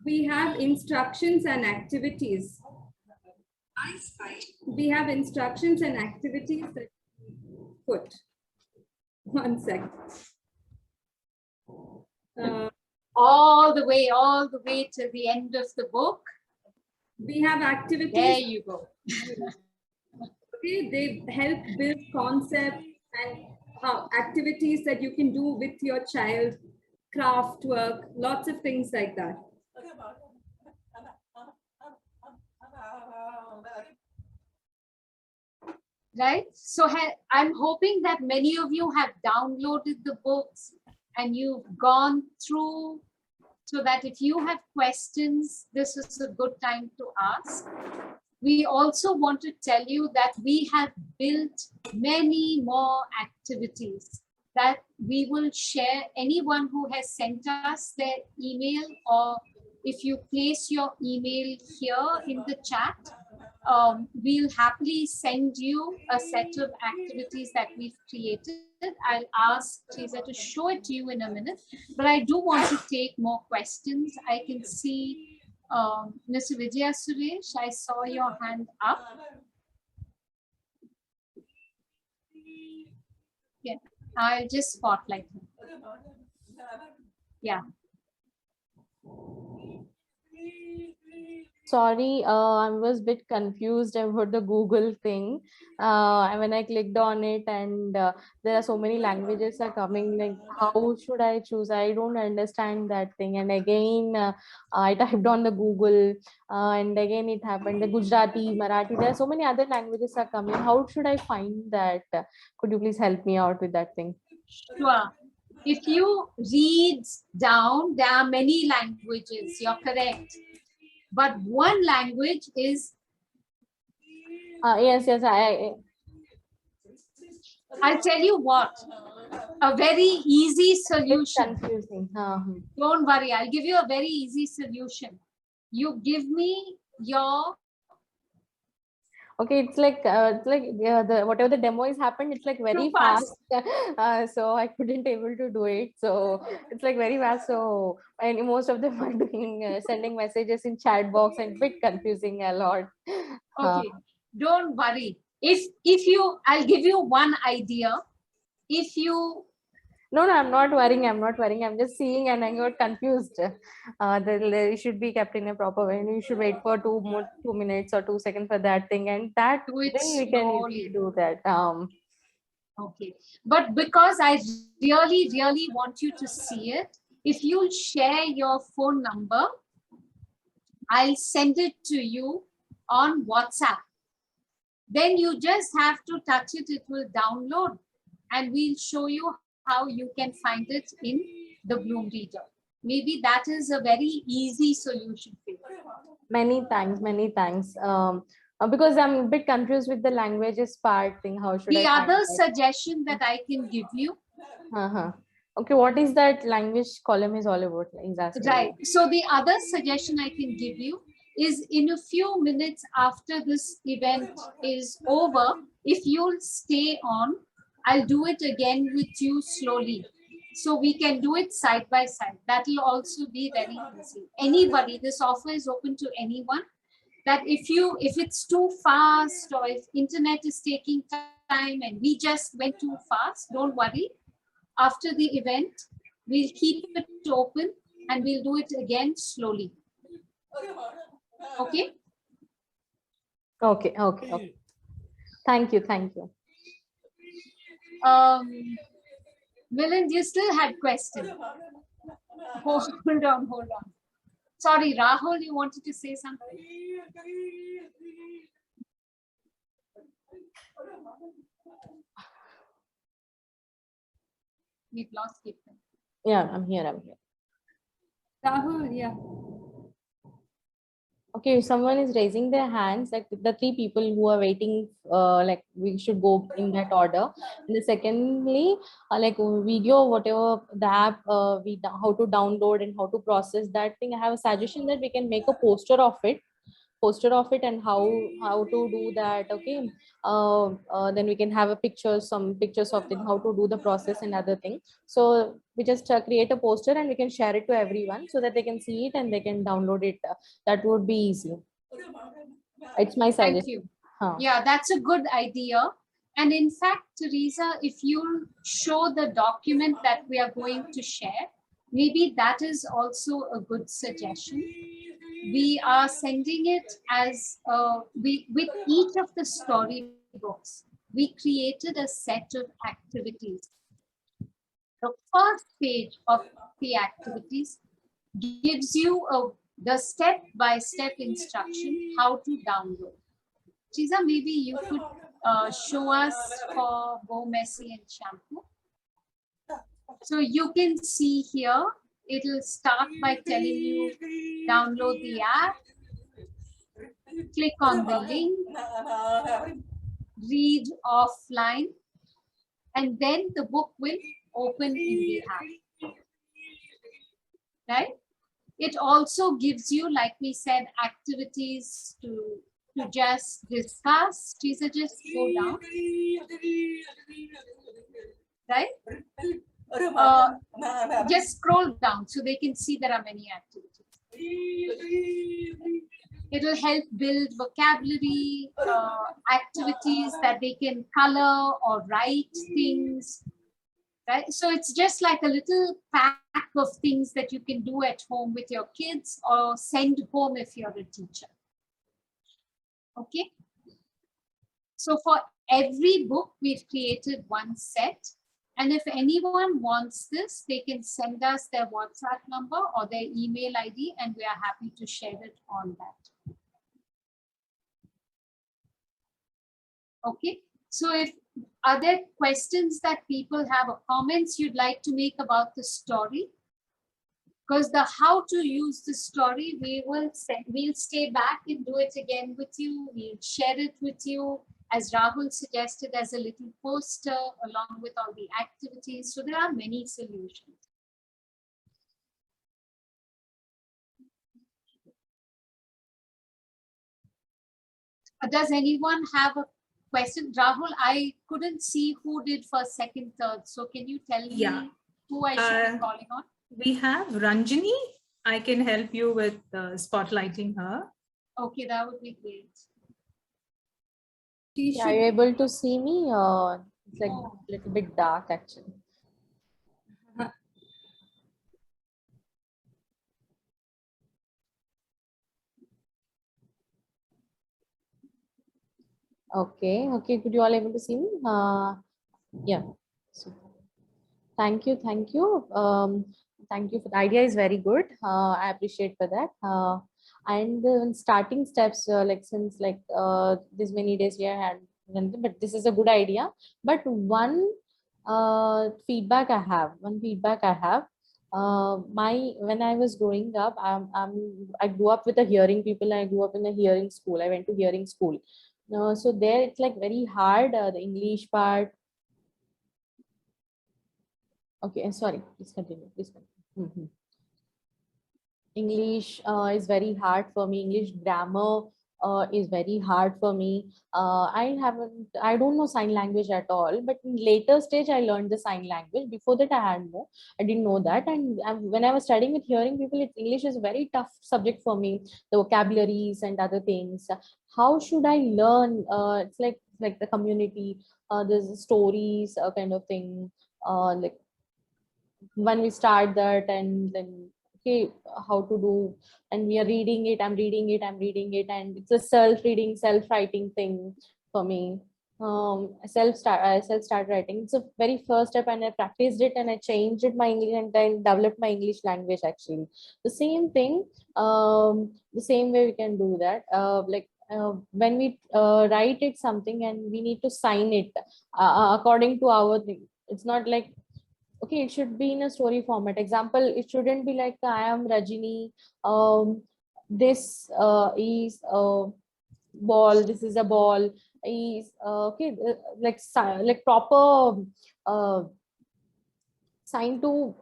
we have instructions and activities. We have instructions and activities that we put. One second. All the way to the end of the book. We have activities. There you go. Okay, they help build concepts and activities that you can do with your child, craft work, lots of things like that. Right? So I'm hoping that many of you have downloaded the books and you've gone through, so that if you have questions, this is a good time to ask. We also want to tell you that we have built many more activities that we will share. Anyone who has sent us their email, or if you place your email here in the chat, we'll happily send you a set of activities that we've created. I'll ask Teresa to show it to you in a minute, but I do want to take more questions. I can see Mr. Vijaya Suresh, I saw your hand up. Yeah, I'll just spotlight him. Yeah. Sorry, I was a bit confused about the Google thing. When I clicked on it, and there are so many languages are coming, like how should I choose? I don't understand that thing. And again, I typed on the Google, and again it happened. The Gujarati, Marathi, there are so many other languages are coming. How should I find that? Could you please help me out with that thing? Sure. If you read down, there are many languages. You're correct. But one language is. Yes. I'll tell you what. A very easy solution. It's confusing. Don't worry. I'll give you a very easy solution. You give me your. Okay, it's like whatever the demo is happened, it's like very fast. So I couldn't able to do it. So it's like very fast. So and most of them are doing sending messages in chat box, and bit confusing a lot. Okay, don't worry. If you, I'll give you one idea. If you. No, I'm not worrying. I'm just seeing and I got confused. It should be kept in a proper way. And you should wait for 2 minutes or 2 seconds for that thing, and that we can easily do that. Okay, but because I really want you to see it, if you share your phone number, I'll send it to you on WhatsApp. Then you just have to touch it, it will download, and we'll show you how you can find it in the Bloom Reader. Maybe that is a very easy solution for you. Many thanks. Because I'm a bit confused with the languages part thing. How should the I other suggestion that I can give you? Okay, what is that language column is all about? Exactly. Right. So the other suggestion I can give you is, in a few minutes after this event is over, if you'll stay on, I'll do it again with you slowly. So we can do it side by side. That will also be very easy. Anybody, this offer is open to anyone. That if it's too fast, or if internet is taking time and we just went too fast, don't worry. After the event, we'll keep it open and we'll do it again slowly. Okay? Okay. Thank you. Milind, you still had questions. Hold on. Sorry, Rahul, you wanted to say something? We've lost it. Yeah, I'm here. Rahul, yeah. Okay, if someone is raising their hands, like the three people who are waiting, like we should go in that order. And the secondly, like video, whatever the app, how to download and how to process that thing. I have a suggestion that we can make a poster of it and how to do that. Okay, then we can have a picture, some pictures of it, how to do the process and other thing. So we just create a poster and we can share it to everyone so that they can see it and they can download it. That would be easy. It's my Thank suggestion. you. Huh. Yeah, that's a good idea. And in fact, Teresa, if you show the document that we are going to share, maybe that is also a good suggestion. We are sending it as with each of the storybooks, we created a set of activities. The first page of the activities gives you the step-by-step instruction how to download. Teresa, maybe you could show us for Bo Messi and Shampoo. So you can see here, it'll start by telling you download the app, click on the link, read offline, and then the book will open in the app. Right? It also gives you, like we said, activities to just discuss. Teresa, just go down. Right? Just scroll down so they can see there are many activities. It will help build vocabulary, activities that they can color or write things. Right? So it's just like a little pack of things that you can do at home with your kids or send home if you're a teacher. Okay. So for every book, we've created one set. And if anyone wants this, they can send us their WhatsApp number or their email ID, and we are happy to share it on that. Okay. So if are there questions that people have or comments you'd like to make about the story? Because the how to use the story, we'll stay back and do it again with you. We'll share it with you, as Rahul suggested, as a little poster along with all the activities. So there are many solutions. Does anyone have a question? Rahul, I couldn't see who did first, second, third. So can you tell me who I should be calling on? We have Ranjini. I can help you with spotlighting her. Okay, that would be great. Are you able to see me? It's like a little bit dark actually. Okay, okay. Could you all able to see me? Yeah. So, thank you. Thank you for the idea is very good. I appreciate for that. And starting steps, like since like this many days we had, but this is a good idea. But one feedback I have, when I was growing up, I grew up with a hearing people. I grew up in a hearing school. I went to hearing school. So there it's like very hard, the English part. Okay, sorry, please continue. English is very hard for me. English grammar is very hard for me. I don't know sign language at all, but in later stage I learned the sign language. Before that I didn't know that. And when I was studying with hearing people, English is a very tough subject for me, the vocabularies and other things. How should I learn? It's like the community, there's stories kind of thing, like when we start that, and then okay, how to do, and we are reading it, I'm reading it, and it's a self-reading, self-writing thing for me. I self-start writing. It's a very first step, and I practiced it and I changed it my English, and then developed my English language actually. The same thing, the same way we can do that, when we write it something and we need to sign it according to our thing. It's not like, okay, it should be in a story format. Example, it shouldn't be like I am Rajini, this is a ball, this is a ball, is okay, like proper sign to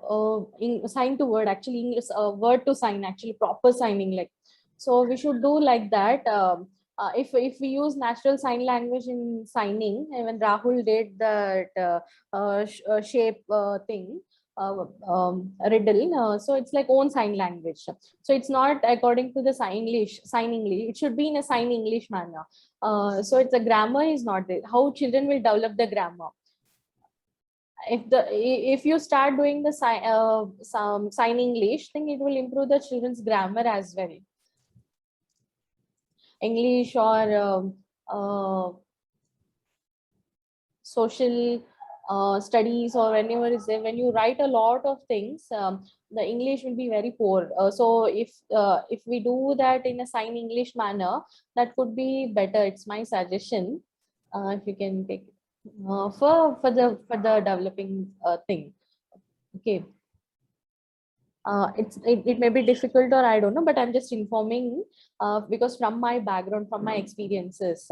sign to word, actually English word to sign, actually proper signing, like, so we should do like that. If we use natural sign language in signing, and when Rahul did that shape thing, riddle, so it's like own sign language, so it's not according to the sign English, it should be in a sign English manner. So it's a grammar is not there, how children will develop the grammar. If you start doing the some sign English thing, it will improve the children's grammar as well. English or social studies, or whenever is there, when you write a lot of things, the English will be very poor. So if we do that in a sign English manner, that could be better. It's my suggestion. If you can take for the developing thing. Okay. It may be difficult, or I don't know, but I'm just informing because from my background, from my experiences.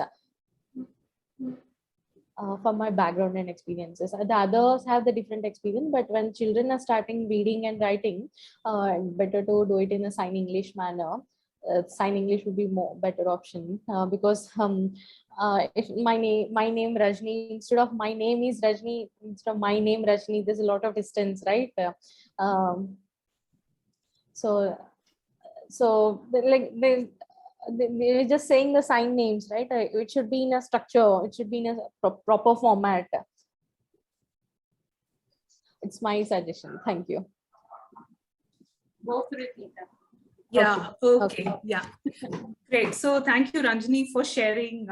From my background and experiences, the others have the different experience, but when children are starting reading and writing, better to do it in a sign English manner. Sign English would be more better option, because if my name Rajni, instead of my name is Rajni, instead of my name Rajni, there's a lot of distance, right? So like they're just saying the sign names, right? It should be in a structure, it should be in a proper format. It's my suggestion. Thank you. Go for it, Neeta. Yeah, okay. Yeah, great. So thank you, Ranjani, for sharing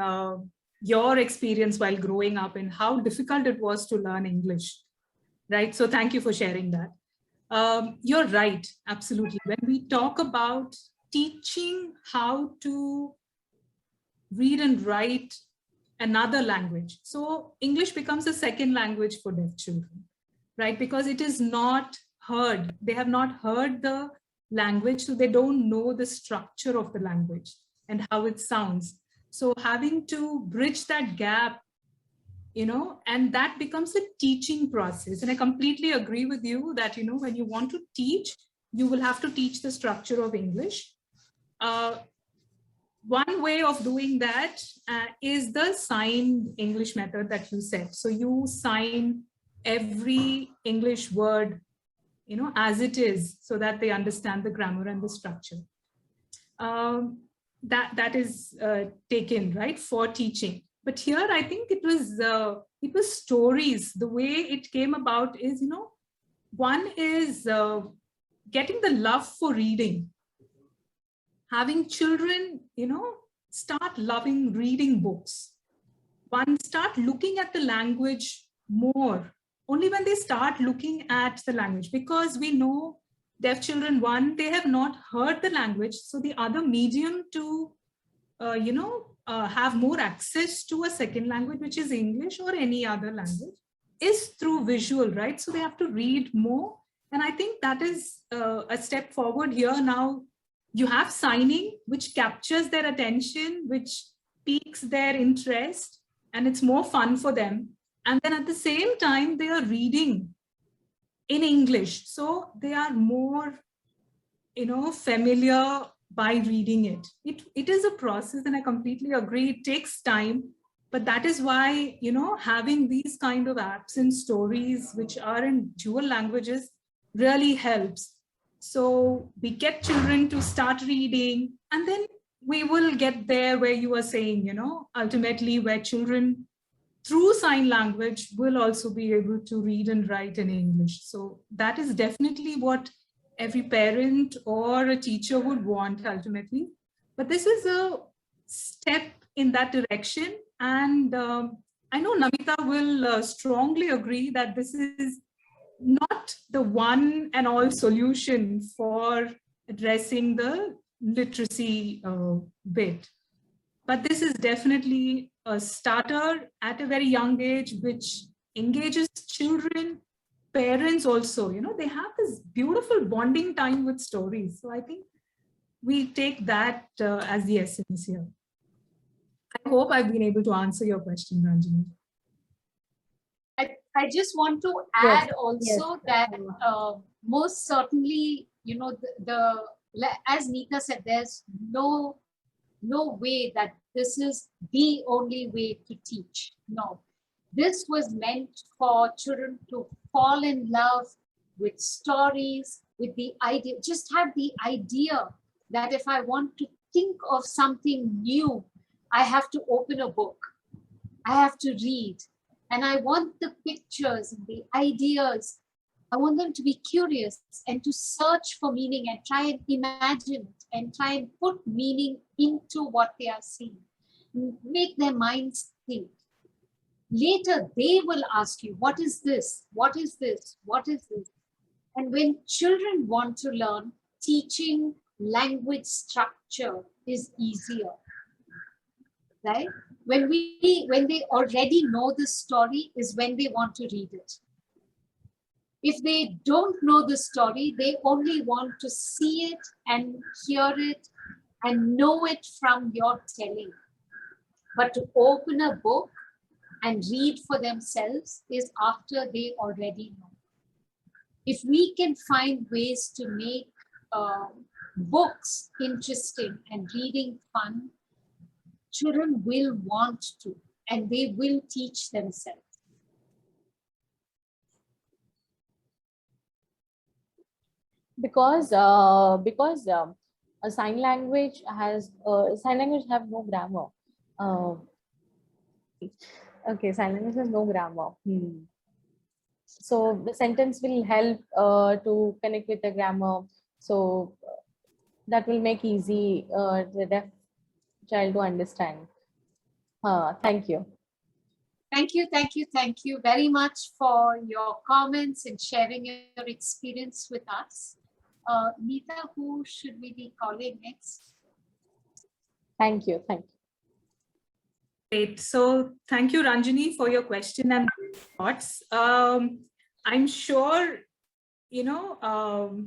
your experience while growing up and how difficult it was to learn English, right? So thank you for sharing that. You're right, absolutely. When we talk about teaching how to read and write another language, so English becomes a second language for deaf children, right? Because it is not heard. They have not heard the language, so they don't know the structure of the language and how it sounds. So having to bridge that gap, you know, and that becomes a teaching process. And I completely agree with you that, you know, when you want to teach, you will have to teach the structure of English. One way of doing that is the signed English method that you said. So you sign every English word, you know, as it is, so that they understand the grammar and the structure. That is taken, right, for teaching. But here, I think it was stories. The way it came about is, you know, one is getting the love for reading. Having children, you know, start loving reading books. One start looking at the language more, only when they start looking at the language, because we know deaf children, one, they have not heard the language. So the other medium to, you know, have more access to a second language, which is English or any other language, is through visual, right? So they have to read more. And I think that is a step forward here. Now you have signing, which captures their attention, which piques their interest, and it's more fun for them. And then at the same time, they are reading in English. So they are more, you know, familiar by reading it. It is a process, and I completely agree. It takes time, but that is why, you know, having these kind of apps and stories which are in dual languages really helps. So we get children to start reading, and then we will get there where you are saying, you know, ultimately where children through sign language will also be able to read and write in English. So that is definitely what every parent or a teacher would want ultimately. But this is a step in that direction. And I know Namita will strongly agree that this is not the one and all solution for addressing the literacy bit. But this is definitely a starter at a very young age, which engages children, parents also, you know, they have this beautiful bonding time with stories. So I think we take that as the essence here. I hope I've been able to answer your question, Ranjini. I just want to Yes, add also that most certainly, you know, as Neeta said, there's no way that this is the only way to teach. No, this was meant for children to fall in love with stories, with the idea, just have the idea that if I want to think of something new, I have to open a book, I have to read, and I want the pictures and the ideas. I want them to be curious and to search for meaning and try and imagine it and try and put meaning into what they are seeing. Make their minds think. Later, they will ask you, what is this? What is this? What is this? And when children want to learn, teaching language structure is easier, right? When they already know the story is when they want to read it. If they don't know the story, they only want to see it and hear it and know it from your telling. But to open a book and read for themselves is after they already know. If we can find ways to make books interesting and reading fun, children will want to, and they will teach themselves. Because a sign language have no grammar. Okay, sign language has no grammar. So the sentence will help to connect with the grammar. So that will make easy the deaf child to understand. Thank you. Thank you very much for your comments and sharing your experience with us. Neeta, who should we be calling next? Thank you. Great. So thank you, Ranjini, for your question and thoughts. I'm sure, you know,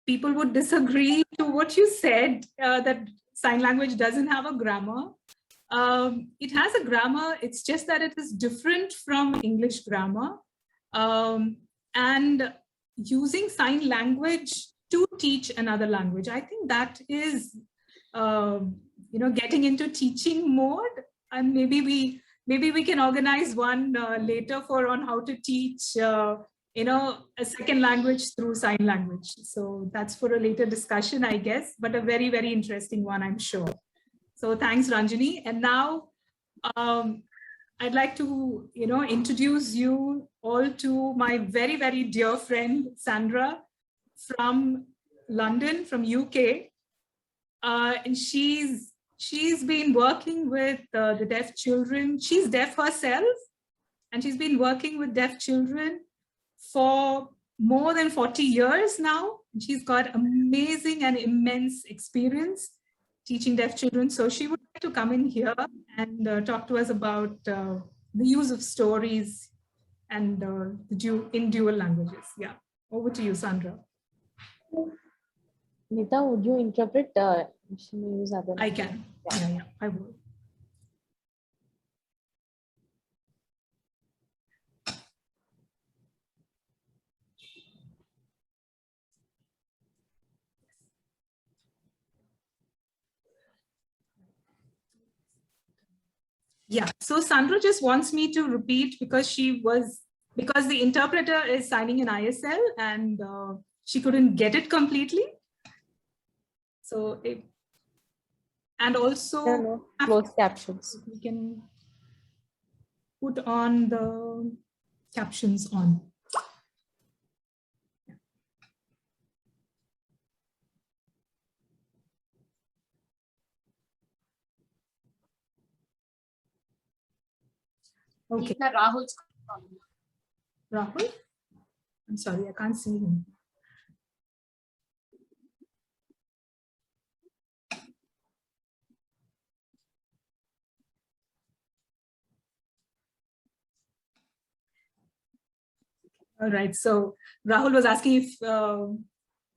people would disagree to what you said, that sign language doesn't have a grammar. It has a grammar, it's just that it is different from English grammar. And using sign language to teach another language, I think that is, you know, getting into teaching mode. And maybe we can organize one later on how to teach, you know, a second language through sign language. So that's for a later discussion, I guess, but a very, very interesting one, I'm sure. So thanks, Ranjini. And now I'd like to, you know, introduce you all to my very, very dear friend, Sandra, from London, from UK. And she's been working with the deaf children. She's deaf herself, and she's been working with deaf children for more than 40 years now. She's got amazing and immense experience teaching deaf children. So she would like to come in here and talk to us about the use of stories and in dual languages. Yeah, over to you, Sandra. Neeta, would you interpret? She may use other. I can. Yeah, I will. Yeah, so Sandra just wants me to repeat because the interpreter is signing in ISL and she couldn't get it completely. So, and also closed captions. We can put on the captions on. Okay. Rahul's calling. Rahul? I'm sorry, I can't see him. All right, so Rahul was asking if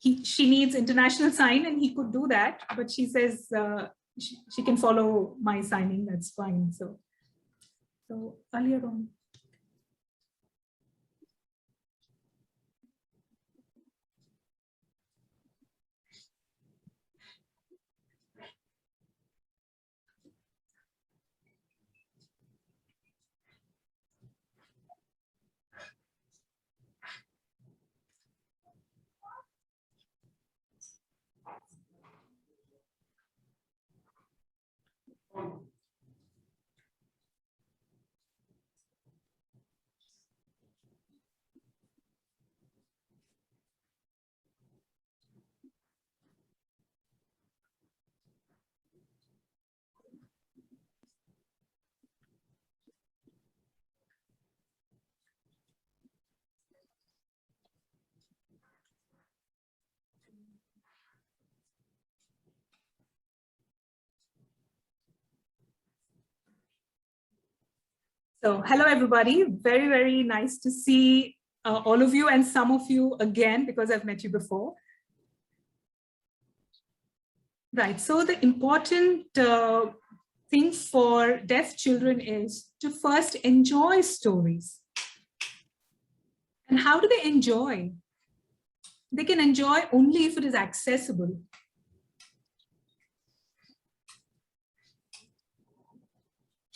she needs international sign and he could do that, but she says she can follow my signing, that's fine. So earlier on. So hello, everybody. Very, very nice to see all of you and some of you again, because I've met you before. Right. So the important thing for deaf children is to first enjoy stories. And how do they enjoy? They can enjoy only if it is accessible.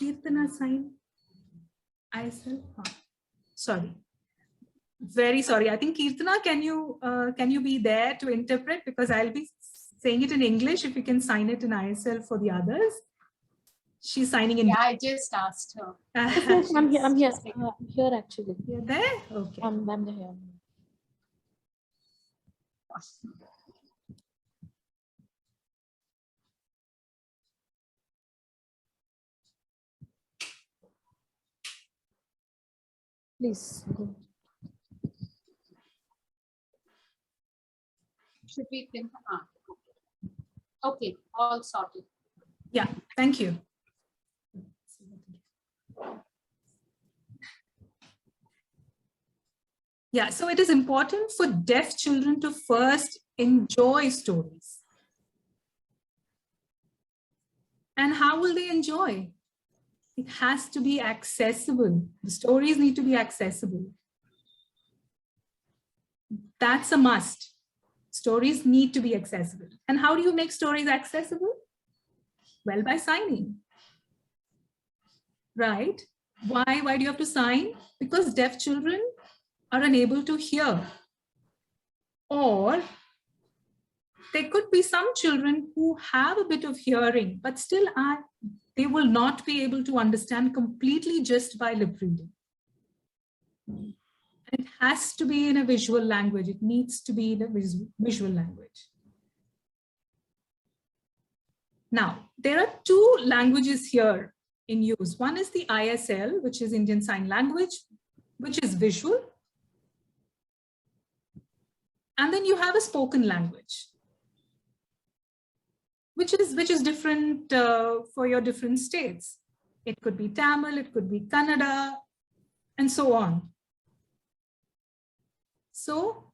Kirtana sign. ISL. Sorry. Very sorry. I think Kirtana, can you be there to interpret, because I'll be saying it in English. If you can sign it in ISL for the others. She's signing in. Yeah, I just asked her. Yes, I'm here. I'm here. I'm here actually. You're there? Okay. I'm here. Please go. Should we pin? Okay, all sorted. Yeah, thank you. Yeah, so it is important for deaf children to first enjoy stories. And how will they enjoy? It has to be accessible. The stories need to be accessible. That's a must. Stories need to be accessible. And how do you make stories accessible? Well, by signing. Right? Why do you have to sign? Because deaf children are unable to hear. Or there could be some children who have a bit of hearing, but still they will not be able to understand completely just by lip reading. It has to be in a visual language. It needs to be in a visual language. Now, there are two languages here in use. One is the ISL, which is Indian Sign Language, which is visual. And then you have a spoken language, which is different for your different states. It could be Tamil, it could be Kannada, and so on. So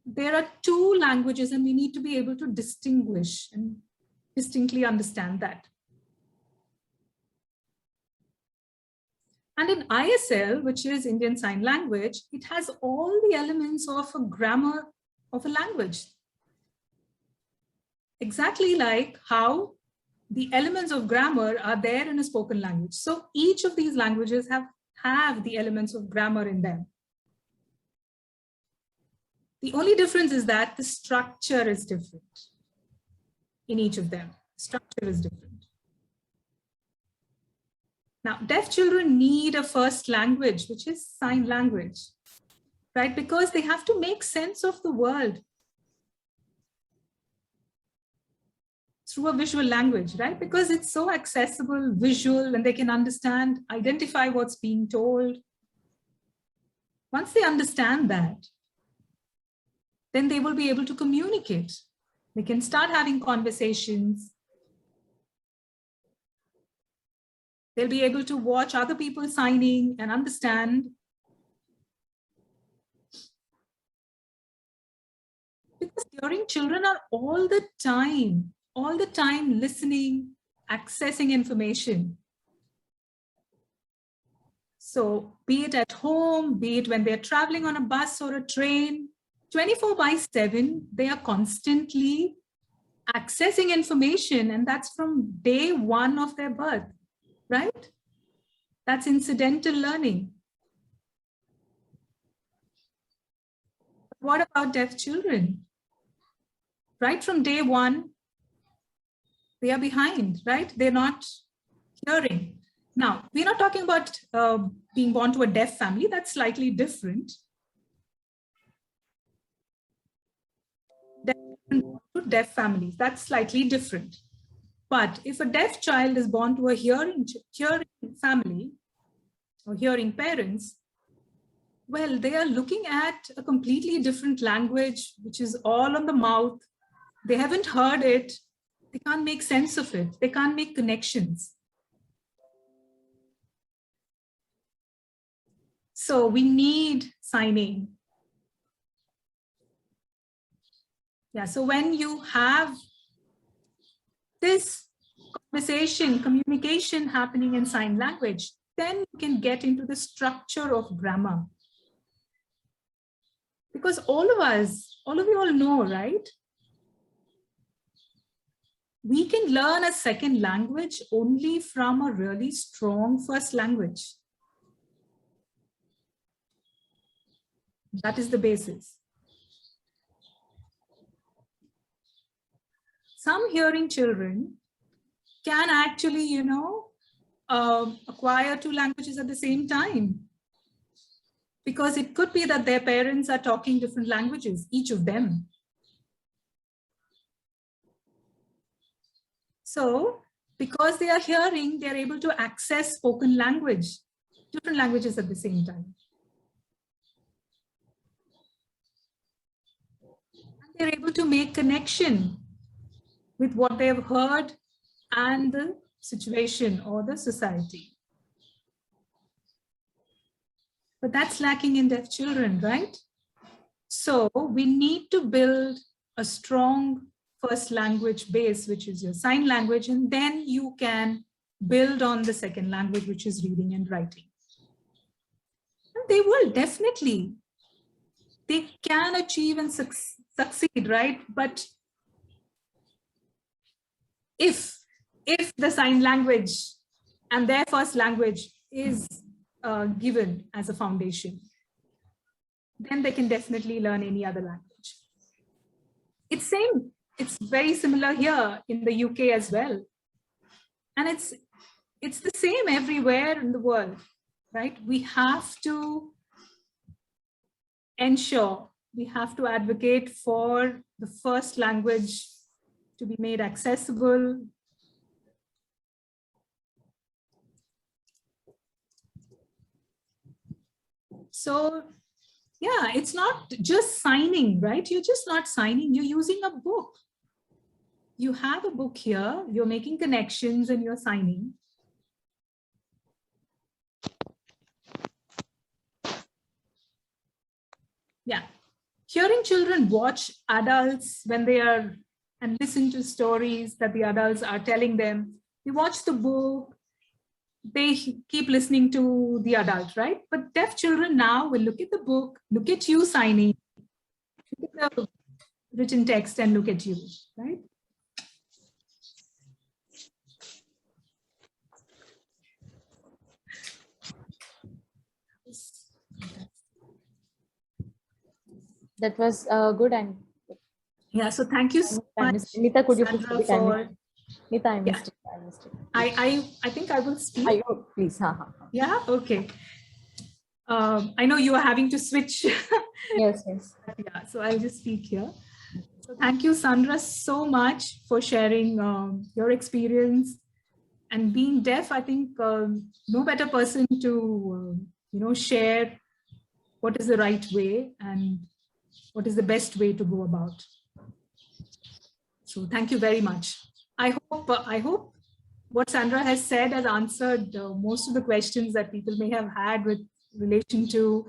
there are two languages, and we need to be able to distinguish and distinctly understand that. And in ISL, which is Indian Sign Language, it has all the elements of a grammar of a language. Exactly like how the elements of grammar are there in a spoken language. So each of these languages have the elements of grammar in them. The only difference is that the structure is different in each of them. Structure is different. Now, deaf children need a first language, which is sign language, right? Because they have to make sense of the world through a visual language, right? Because it's so accessible, visual, and they can understand, identify what's being told. Once they understand that, then they will be able to communicate. They can start having conversations. They'll be able to watch other people signing and understand. Because hearing children are all the time listening, accessing information. So be it at home, be it when they're traveling on a bus or a train, 24/7, they are constantly accessing information, and that's from day one of their birth, right? That's incidental learning. What about deaf children? Right from day one, they are behind, right? They're not hearing. Now, we're not talking about being born to a deaf family. That's slightly different. Deaf families, that's slightly different. But if a deaf child is born to a hearing family or hearing parents, well, they are looking at a completely different language, which is all on the mouth. They haven't heard it. They can't make sense of it. They can't make connections. So we need signing. Yeah, so when you have this conversation, communication happening in sign language, then you can get into the structure of grammar. Because all of you all know, right? We can learn a second language only from a really strong first language. That is the basis. Some hearing children can actually, acquire two languages at the same time. Because it could be that their parents are talking different languages, each of them. So, because they are hearing, they are able to access spoken language, different languages at the same time. And they're able to make connection with what they have heard and the situation or the society. But that's lacking in deaf children, right? So we need to build a strong first language base, which is your sign language, and then you can build on the second language, which is reading and writing. And they will definitely, they can achieve and succeed, right? But if the sign language and their first language is given as a foundation, then they can definitely learn any other language. It's very similar here in the UK as well. And it's the same everywhere in the world, right? We have to ensure, we have to advocate for the first language to be made accessible. So, yeah, it's not just signing, right? You're just not signing, you're using a book. You have a book here, you're making connections and you're signing. Yeah. Hearing children watch adults when they are and listen to stories that the adults are telling them. They watch the book, they keep listening to the adult, right? But deaf children now will look at the book, look at you signing, look at the written text and look at you, right? That was good. And yeah, so thank you so much. Nita, could you Sandra, please speak? for... Nita, I missed it. I think I will speak. Please. Yeah, okay. I know you are having to switch. Yes. Yeah, so I'll just speak here. So thank you, Sandra, so much for sharing your experience. And being deaf, I think no better person to share what is the right way and what is the best way to go about. So thank you very much. I hope what Sandra has said has answered most of the questions that people may have had with relation to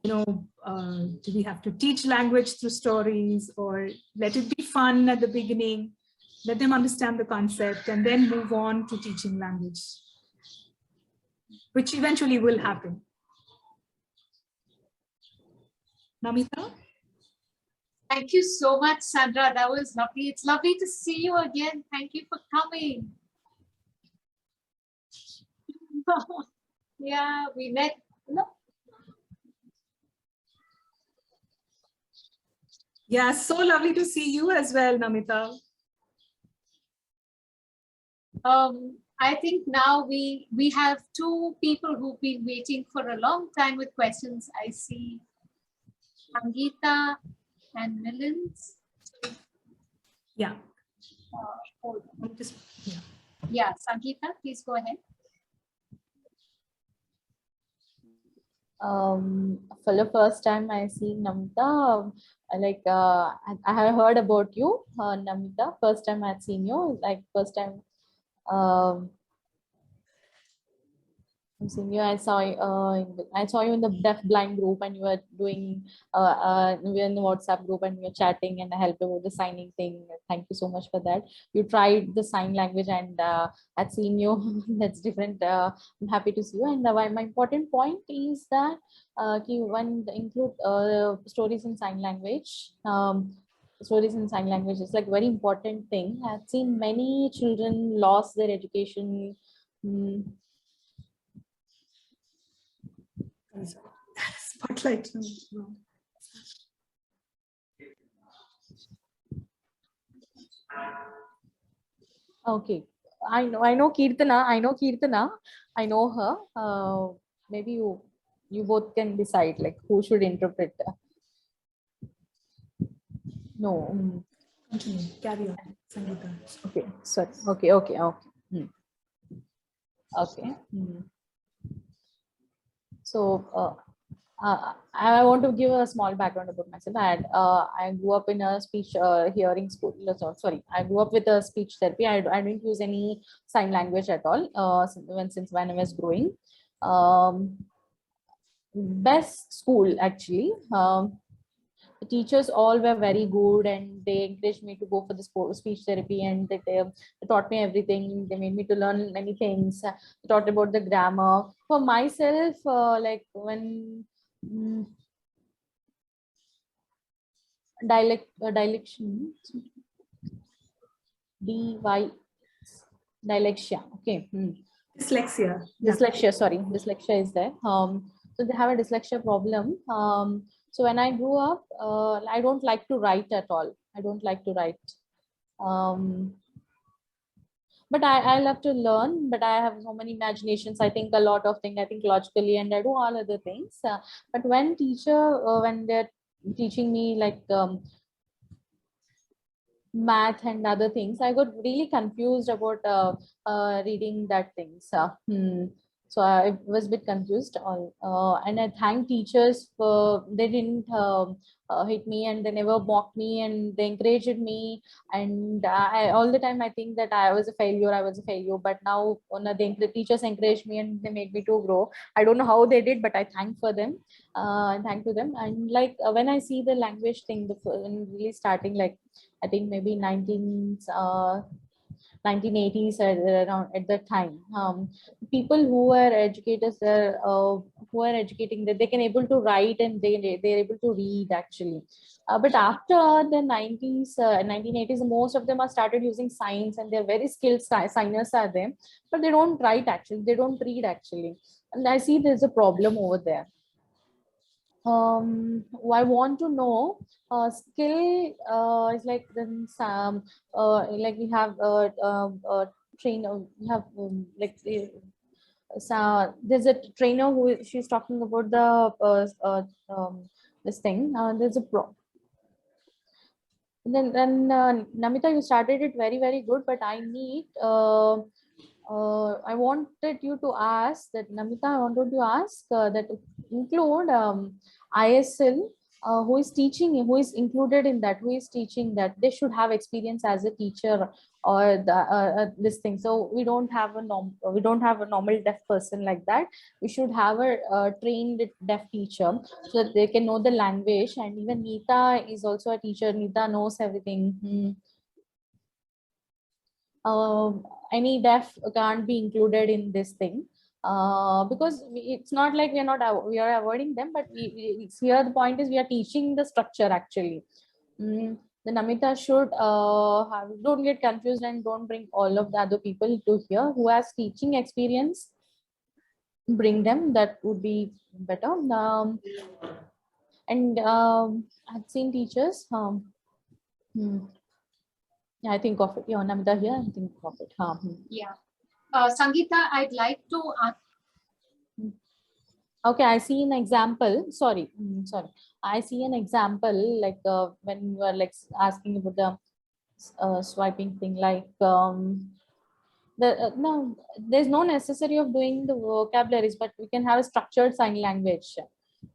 do we have to teach language through stories, or let it be fun at the beginning, let them understand the concept, and then move on to teaching language, which eventually will happen. Namita? Thank you so much, Sandra. That was lovely. It's lovely to see you again. Thank you for coming. Yeah, we met. No. Yeah, so lovely to see you as well, Namita. I think now we have two people who've been waiting for a long time with questions. I see Sangeeta and Milind. Yeah. Hold on. Just, yeah. Yeah, Sangeeta, please go ahead. For the first time I see Namita, I have heard about you, Namita. First time I've seen you, like first time I've seen you. I saw you in the deaf blind group, and you were doing we were in the WhatsApp group, and we were chatting, and I helped you with the signing thing. Thank you so much for that. You tried the sign language, and I've seen you. That's different. I'm happy to see you. And my important point is that when include stories in sign language. Stories in sign language is like very important thing. I've seen many children lost their education. Spotlight. Okay, I know Kirtana. I know her. Maybe you both can decide like who should interpret. No. Continue. Carry on, Sangeeta. Okay. Sorry. Okay. Okay. Okay. So I want to give a small background about myself. I grew up in a speech hearing school. Sorry, I grew up with a speech therapy. I didn't use any sign language at all since when I was growing. Best school actually. The teachers all were very good, and they encouraged me to go for the speech therapy, and they taught me everything. They made me to learn many things. They taught about the grammar. For myself, like when dilection, dyslexia. Okay. Dyslexia. Dyslexia. Sorry, dyslexia is there. So they have a dyslexia problem. So when I grew up, I don't like to write at all. I don't like to write. But I love to learn, but I have so many imaginations. I think a lot of things, I think logically, and I do all other things. But when when they're teaching me like math and other things, I got really confused about reading that things. So I was a bit confused. And I thank teachers for they didn't hit me, and they never mocked me, and they encouraged me. And all the time I think that I was a failure. But now the teachers encouraged me, and they made me to grow. I don't know how they did, but I thank for them. Thank to them. And like when I see the language thing, when really starting, like I think maybe 1980s around at that time, people who were educators there, who are educating, that they can able to write, and they're able to read actually. But after the 90s, 1980s, most of them are started using signs, and they're very skilled signers are there, but they don't write actually, they don't read actually. And I see there's a problem over there. I want to know skill is like then some like we have trainer, we have like so there's a trainer who she's talking about the this thing. There's a pro. Then Namita, you started it very good, but I need I wanted you to ask that, Namita, I wanted to ask that include ISL who is teaching, who is included in that, who is teaching that, they should have experience as a teacher or this thing. So we don't have a normal deaf person like that. We should have a trained deaf teacher so that they can know the language. And even Neeta is also a teacher. Neeta knows everything. Any deaf can't be included in this thing, because it's not like we are avoiding them, but it's here the point is we are teaching the structure actually. The Namita should don't get confused and don't bring all of the other people to here who has teaching experience. Bring them, that would be better. And I've seen teachers. Yeah, I think of it. Yeah, Namita here, I think of it. Yeah. Sangeeta, I'd like to Okay, I see an example. Sorry. I see an example like when you are like asking about the swiping thing, like no, there's no necessary of doing the vocabularies, but we can have a structured sign language.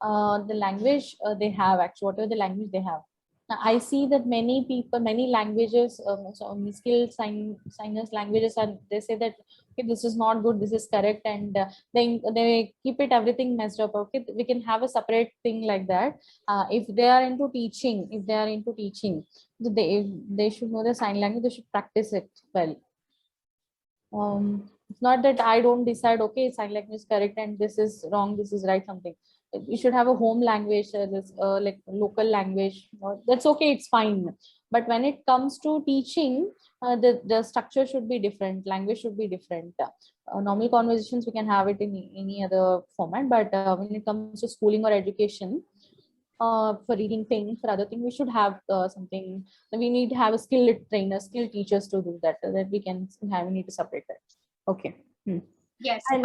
The language they have, actually, whatever the language they have. Now, I see that many people, many languages, skilled signers languages, and they say that okay, this is not good, this is correct, and they keep it everything messed up. Okay, we can have a separate thing like that. If they are into teaching, they should know the sign language. They should practice it well. It's not that I don't decide, okay, sign language is correct and this is wrong, this is right, something. You should have a home language, this like local language. That's okay, it's fine. But when it comes to teaching, the structure should be different, language should be different. Normal conversations, we can have it in any other format, but when it comes to schooling or education, for reading things, for other things, we should have something. We need to have a skilled trainer, skilled teachers to do that. That we can have. We need to separate that. Okay. yes. And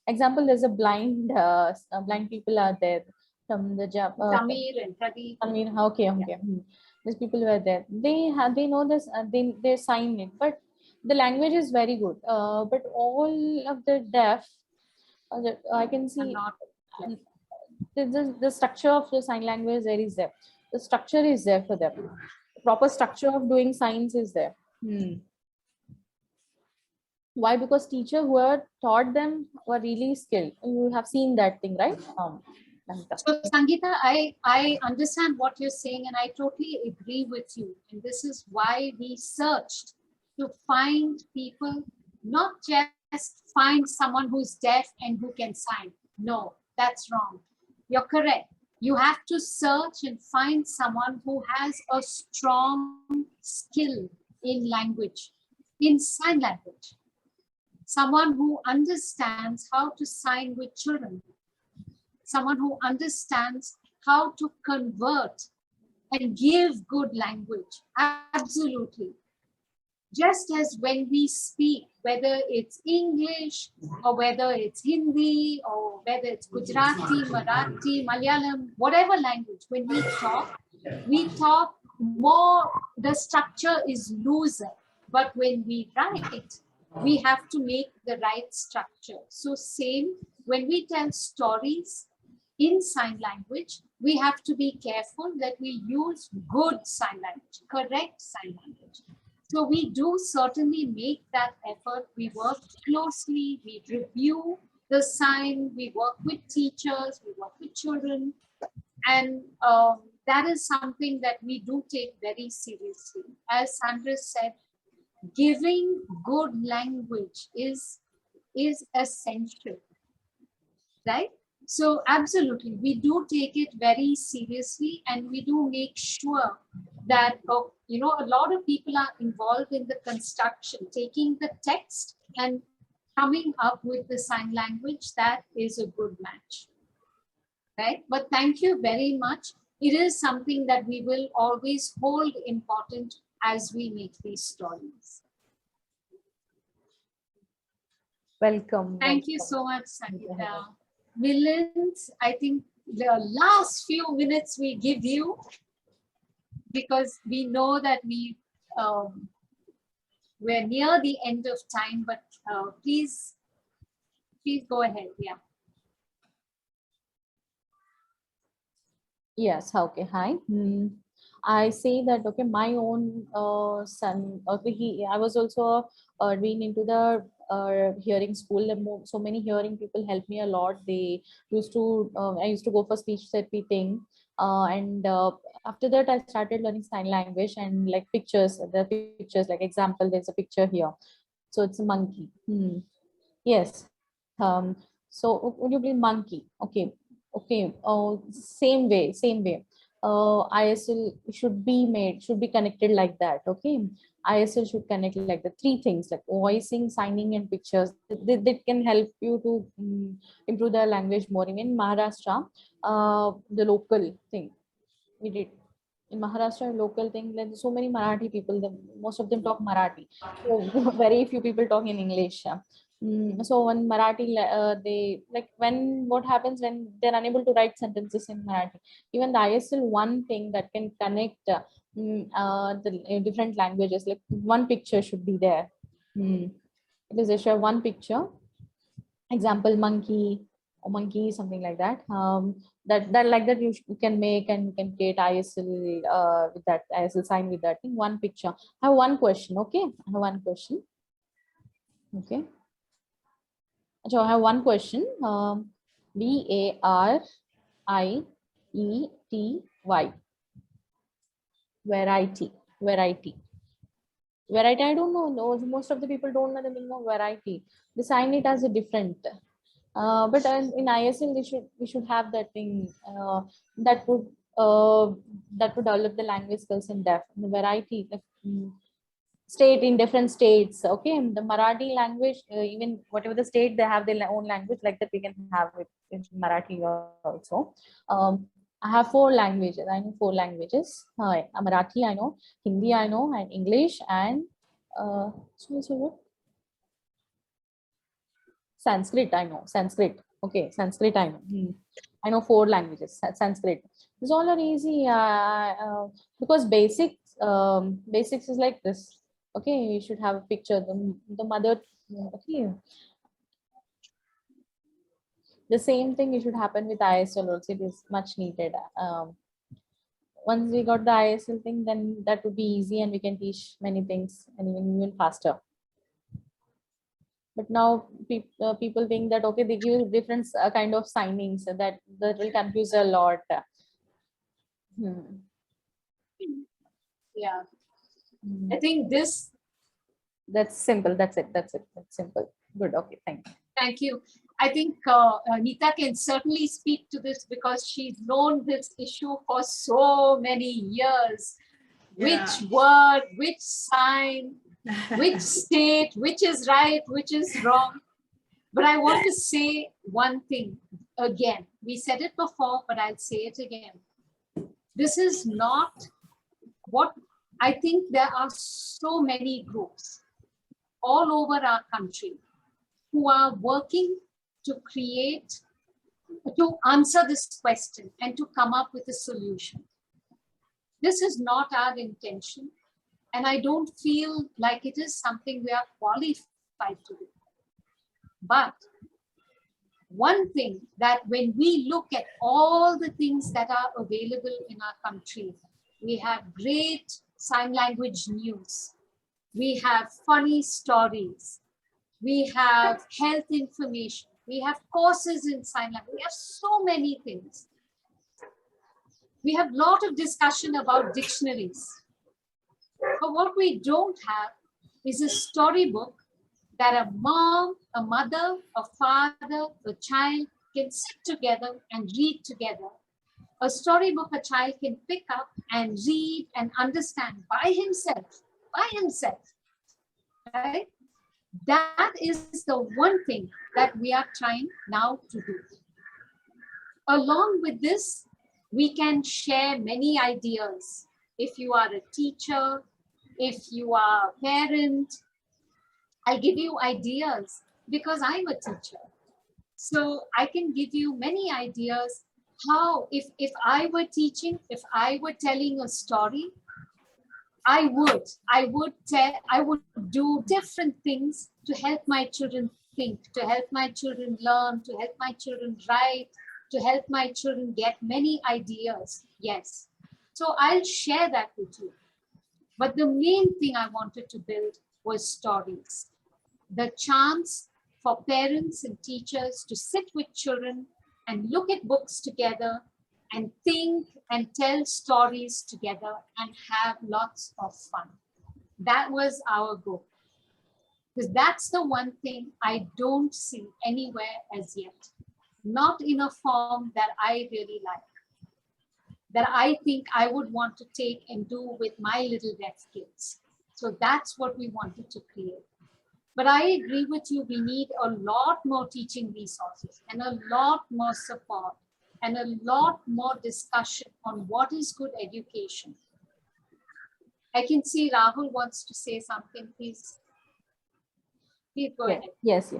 example, there's a blind people are there from the job. Samir and Pradeep. Okay. These people were there. They know this. They sign it, but the language is very good. But all of the deaf, I can see. The structure of the sign language there is there. The structure is there for them. The proper structure of doing signs is there. Why? Because teacher who have taught them were really skilled. You have seen that thing, right? So Sangeeta, I understand what you're saying and I totally agree with you. And this is why we searched to find people, not just find someone who's deaf and who can sign. No, that's wrong. You're correct. You have to search and find someone who has a strong skill in language, in sign language. Someone who understands how to sign with children. Someone who understands how to convert and give good language. Absolutely. Just as when we speak, whether it's English or whether it's Hindi or whether it's Gujarati, Marathi, Malayalam, whatever language, when we talk more, the structure is looser. But when we write, we have to make the right structure. So same, when we tell stories in sign language, we have to be careful that we use good sign language, correct sign language. So we do certainly make that effort. We work closely, we review the sign, we work with teachers, we work with children. And that is something that we do take very seriously. As Sandra said, giving good language is essential, right? So absolutely, we do take it very seriously and we do make sure that, a lot of people are involved in the construction, taking the text and coming up with the sign language. That is a good match, right? But thank you very much. It is something that we will always hold important as we make these stories. Welcome. Thank you so much, Sangeeta. Milind, I think the last few minutes we give you, because we know that we're near the end of time, but please go ahead. Yeah. Yes, okay, hi. I say that, okay, my own son, okay, I was also being into the hearing school. And so many hearing people helped me a lot. They used to, I used to go for speech therapy thing. And after that, I started learning sign language and like pictures, the pictures, like example, there's a picture here. So it's a monkey. Yes. Um, so would you please monkey? Okay. Okay. Same way, same way. ISL should be made, should be connected like that. Okay. ISL should connect like the three things like voicing, signing, and pictures. That can help you to improve the language more. In Maharashtra, the local thing we did in Maharashtra, local thing, like so many Marathi people, most of them talk Marathi. So very few people talk in English. So when Marathi, they like when what happens when they're unable to write sentences in Marathi. Even the ISL one thing that can connect the different languages, like one picture should be there. It is just one picture. Example, monkey or monkey, something like that. That like that you can make and you can create ISL with that ISL sign with that in one picture. I have one question. Okay, I have one question. Okay, so I have one question. VARIETY, variety, variety. Variety, I don't know. No, most of the people don't know the meaning of variety. They sign it as a different. But in ISL, we should have that thing that would develop the language skills in deaf. The variety, like, state in different states. Okay, the Marathi language, even whatever the state they have their own language, like that we can have it in Marathi also. I have 4 languages. I know 4 languages. Marathi, I know. Hindi, I know, and English, and so what? Sanskrit, I know. Sanskrit. Okay, Sanskrit, I know. I know 4 languages. Sanskrit. These all are easy because basics is like this. Okay, you should have a picture. The mother. Okay. The same thing you should happen with ISL also. It is much needed. Once we got the ISL thing, then that would be easy and we can teach many things and even faster. But now people think that, okay, they give different kind of signings, so that will confuse a lot. Yeah. I think this. That's simple. That's it. That's simple. Good. Okay. Thank you. Thank you. I think Neeta can certainly speak to this because she's known this issue for so many years. Yeah. Which word, which sign, which state, which is right, which is wrong. But I want to say one thing again. We said it before, but I'll say it again. This is not what I think. There are so many groups all over our country who are working to answer this question and to come up with a solution. This is not our intention, and I don't feel like it is something we are qualified to do. But one thing that when we look at all the things that are available in our country, we have great sign language news. We have funny stories. We have health information. We have courses in sign language. We have so many things. We have a lot of discussion about dictionaries. But what we don't have is a storybook that a mom, a mother, a father, a child can sit together and read together. A storybook a child can pick up and read and understand by himself, right? That is the one thing that we are trying now to do. Along with this, we can share many ideas. If you are a teacher, if you are a parent, I'll give you ideas because I'm a teacher. So I can give you many ideas how, if I were teaching, if I were telling a story, I would do different things to help my children think, to help my children learn, to help my children write, to help my children get many ideas. Yes. So I'll share that with you. But the main thing I wanted to build was stories. The chance for parents and teachers to sit with children and look at books together and think and tell stories together and have lots of fun. That was our goal. Because that's the one thing I don't see anywhere as yet. Not in a form that I really like, that I think I would want to take and do with my little deaf kids. So that's what we wanted to create. But I agree with you, we need a lot more teaching resources and a lot more support and a lot more discussion on what is good education. I can see Rahul wants to say something, please. Please go ahead. Yes.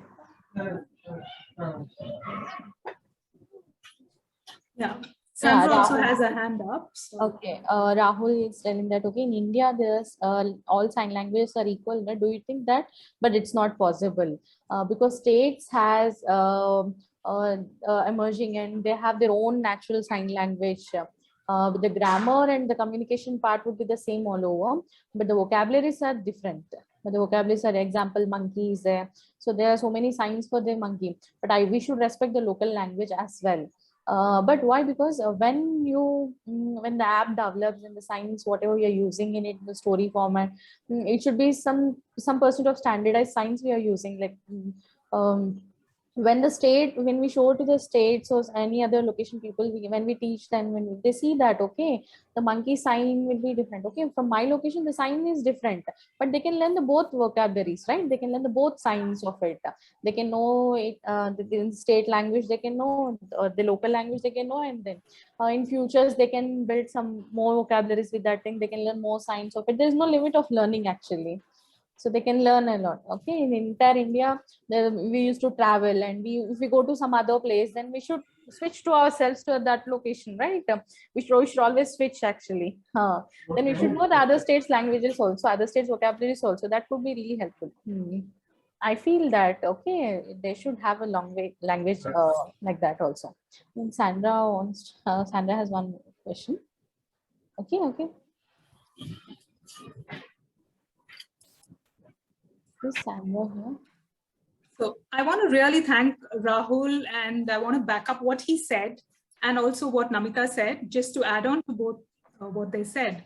Yeah. Sandra also Rahul. has a hand up. So. Okay, Rahul is telling that, okay, in India, there's all sign languages are equal. Do you think that? But it's not possible because states has emerging and they have their own natural sign language. The grammar and the communication part would be the same all over, but the vocabularies are different. The vocabularies are, example, monkey is there. So there are so many signs for the monkey, but we should respect the local language as well. But why? Because when the app develops and the signs, whatever you're using in it, the story format, it should be some percent of standardized signs we are using. Like when we show to the states or any other location people, when we teach them, when they see that, okay, the monkey sign will be different. Okay, from my location, the sign is different, but they can learn the both vocabularies, right? They can learn the both signs of it. They can know it, the state language, they can know the local language, they can know, and then in futures, they can build some more vocabularies with that thing. They can learn more signs of it. There's no limit of learning actually. So they can learn a lot. Okay, in entire India, we used to travel, and if we go to some other place, then we should switch to ourselves to that location, right? We should always switch actually. Then we should know the other states' languages also, other states' vocabularies also. That would be really helpful. I feel that, okay, they should have a language like that also. And Sandra has one question. Okay. Is Sandra here? So I want to really thank Rahul, and I want to back up what he said and also what Namita said, just to add on to both what they said.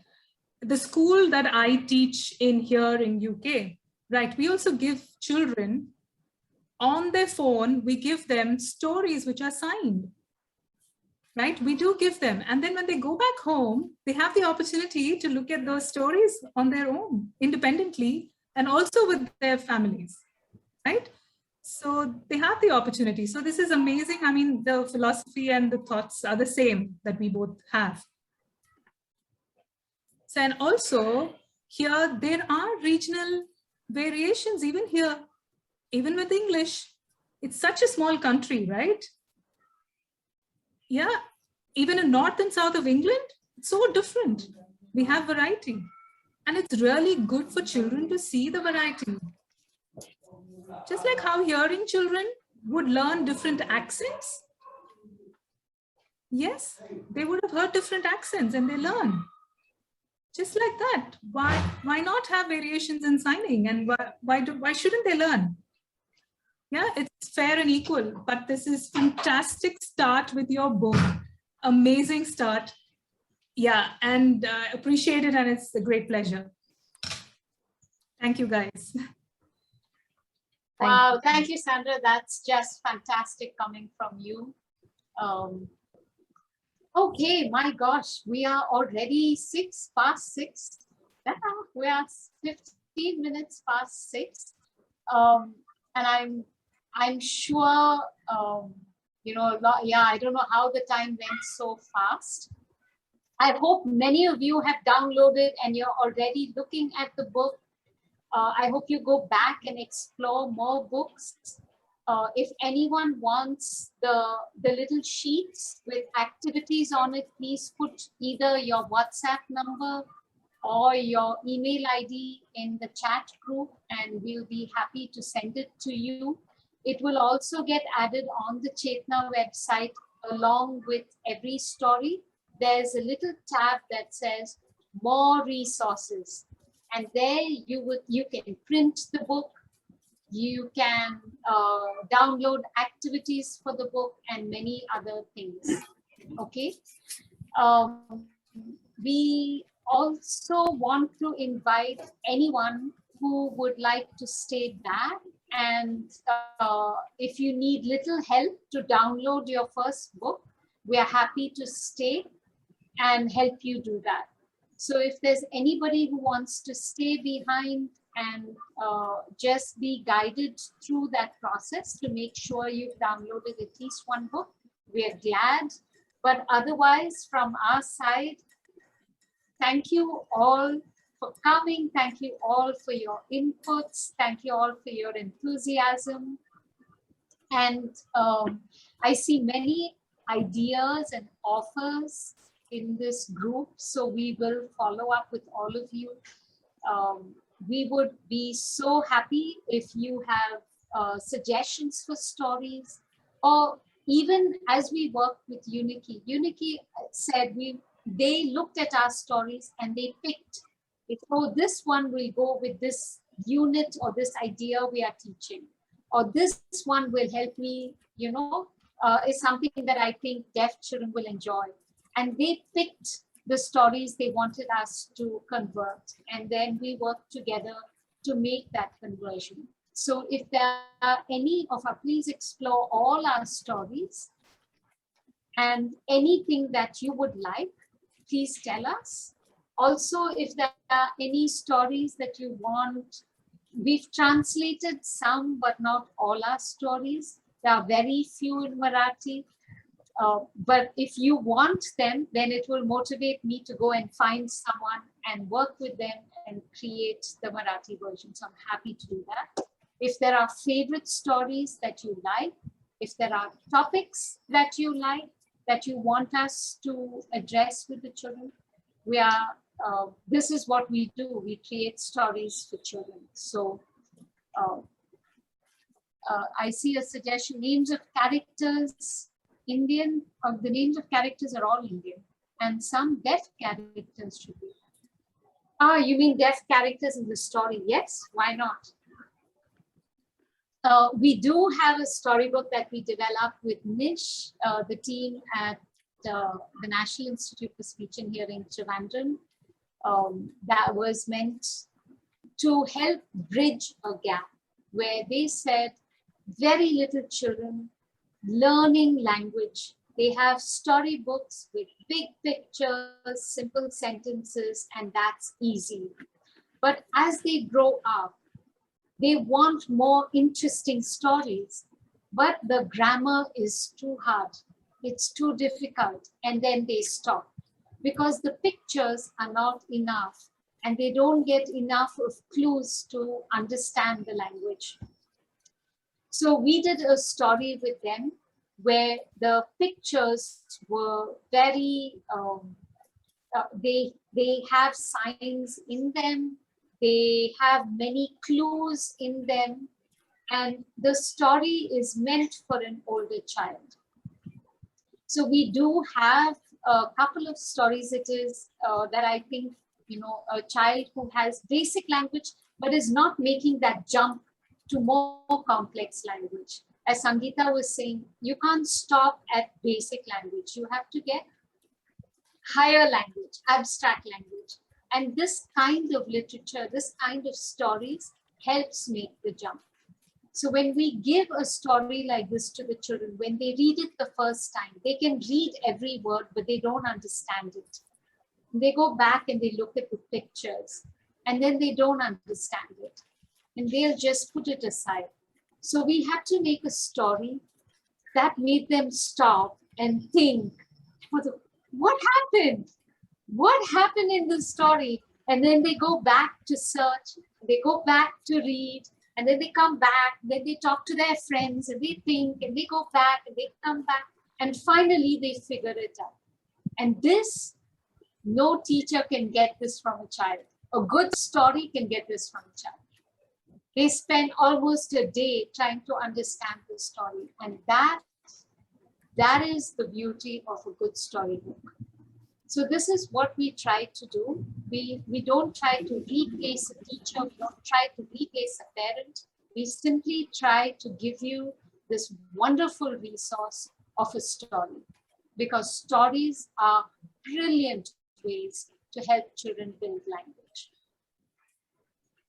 The school that I teach in here in UK, right, we also give children on their phone, we give them stories which are signed, right? We do give them. And then when they go back home, they have the opportunity to look at those stories on their own independently and also with their families, right? So they have the opportunity. So this is amazing. I mean, the philosophy and the thoughts are the same that we both have. So, and also here, there are regional variations even here, even with English. It's such a small country, right? Yeah, even in north and south of England, it's so different. We have variety. And it's really good for children to see the variety. Just like how hearing children would learn different accents. Yes, they would have heard different accents and they learn. Just like that. Why not have variations in signing, and why shouldn't they learn? Yeah, it's fair and equal, but this is fantastic start with your book. Amazing start. Yeah, and appreciate it, and it's a great pleasure. Thank you, guys. Wow, thank you, Sandra. That's just fantastic coming from you. Okay, my gosh, we are already 6 past 6. Yeah, we are 15 minutes past 6. And I'm sure, you know, I don't know how the time went so fast. I hope many of you have downloaded and you're already looking at the book. I hope you go back and explore more books. If anyone wants the little sheets with activities on it, please put either your WhatsApp number or your email ID in the chat group, and we'll be happy to send it to you. It will also get added on the Chetna website along with every story, there's a little tab that says more resources. And there you can print the book, you can download activities for the book and many other things. Okay. We also want to invite anyone who would like to stay back, and if you need little help to download your first book, we are happy to stay and help you do that. So if there's anybody who wants to stay behind and just be guided through that process to make sure you've downloaded at least one book, we are glad. But otherwise, from our side, thank you all for coming. Thank you all for your inputs. Thank you all for your enthusiasm. And I see many ideas and offers in this group, so we will follow up with all of you. We would be so happy if you have suggestions for stories, or even as we work with Uniki. Uniki said they looked at our stories and they picked, oh, this one will go with this unit or this idea we are teaching, or this one will help me, is something that I think deaf children will enjoy. And they picked the stories they wanted us to convert, and then we worked together to make that conversion. So if there are any of our, please explore all our stories, and anything that you would like, please tell us. Also, if there are any stories that you want, we've translated some, but not all our stories. There are very few in Marathi. But if you want them, then it will motivate me to go and find someone and work with them and create the Marathi version. So I'm happy to do that. If there are favorite stories that you like, if there are topics that you like, that you want us to address with the children, we are, this is what we do. We create stories for children. So I see a suggestion, names of characters, Indian, the names of characters are all Indian, and some deaf characters should be. Ah, you mean deaf characters in the story? Yes, why not? We do have a storybook that we developed with Nish, the team at the National Institute for Speech and Hearing, Trivandrum, that was meant to help bridge a gap where they said very little children learning language. They have storybooks with big pictures, simple sentences, and that's easy. But as they grow up, they want more interesting stories, but the grammar is too hard. It's too difficult, and then they stop because the pictures are not enough and they don't get enough of clues to understand the language. So we did a story with them where the pictures were very, they have signs in them, they have many clues in them, and the story is meant for an older child. So we do have a couple of stories. It is that I think, a child who has basic language, but is not making that jump to more complex language. As Sangeeta was saying, you can't stop at basic language. You have to get higher language, abstract language. And this kind of literature, this kind of stories helps make the jump. So when we give a story like this to the children, when they read it the first time, they can read every word, but they don't understand it. They go back and they look at the pictures, and then they don't understand it. And they'll just put it aside. So we had to make a story that made them stop and think, what happened? What happened in the story? And then they go back to search, they go back to read, and then they come back, then they talk to their friends and they think, and they go back and they come back, and finally they figure it out. And this, no teacher can get this from a child. A good story can get this from a child. They spend almost a day trying to understand the story, and that That is the beauty of a good storybook. So this is what we try to do. We don't try to replace a teacher, we don't try to replace a parent. We simply try to give you this wonderful resource of a story, because stories are brilliant ways to help children build language.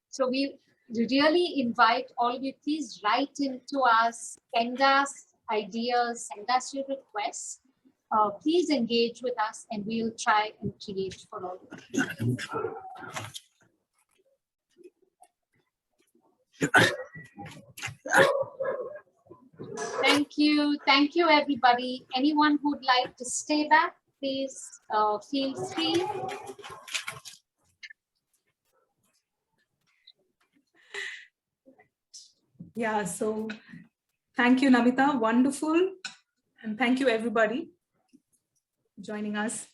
So we really invite all of you, please write into us, send us ideas, send us your requests. Please engage with us and we'll try and create for all of you. Thank you everybody. Anyone who'd like to stay back, please feel free. Yeah, so thank you, Namita, wonderful. And thank you everybody for joining us.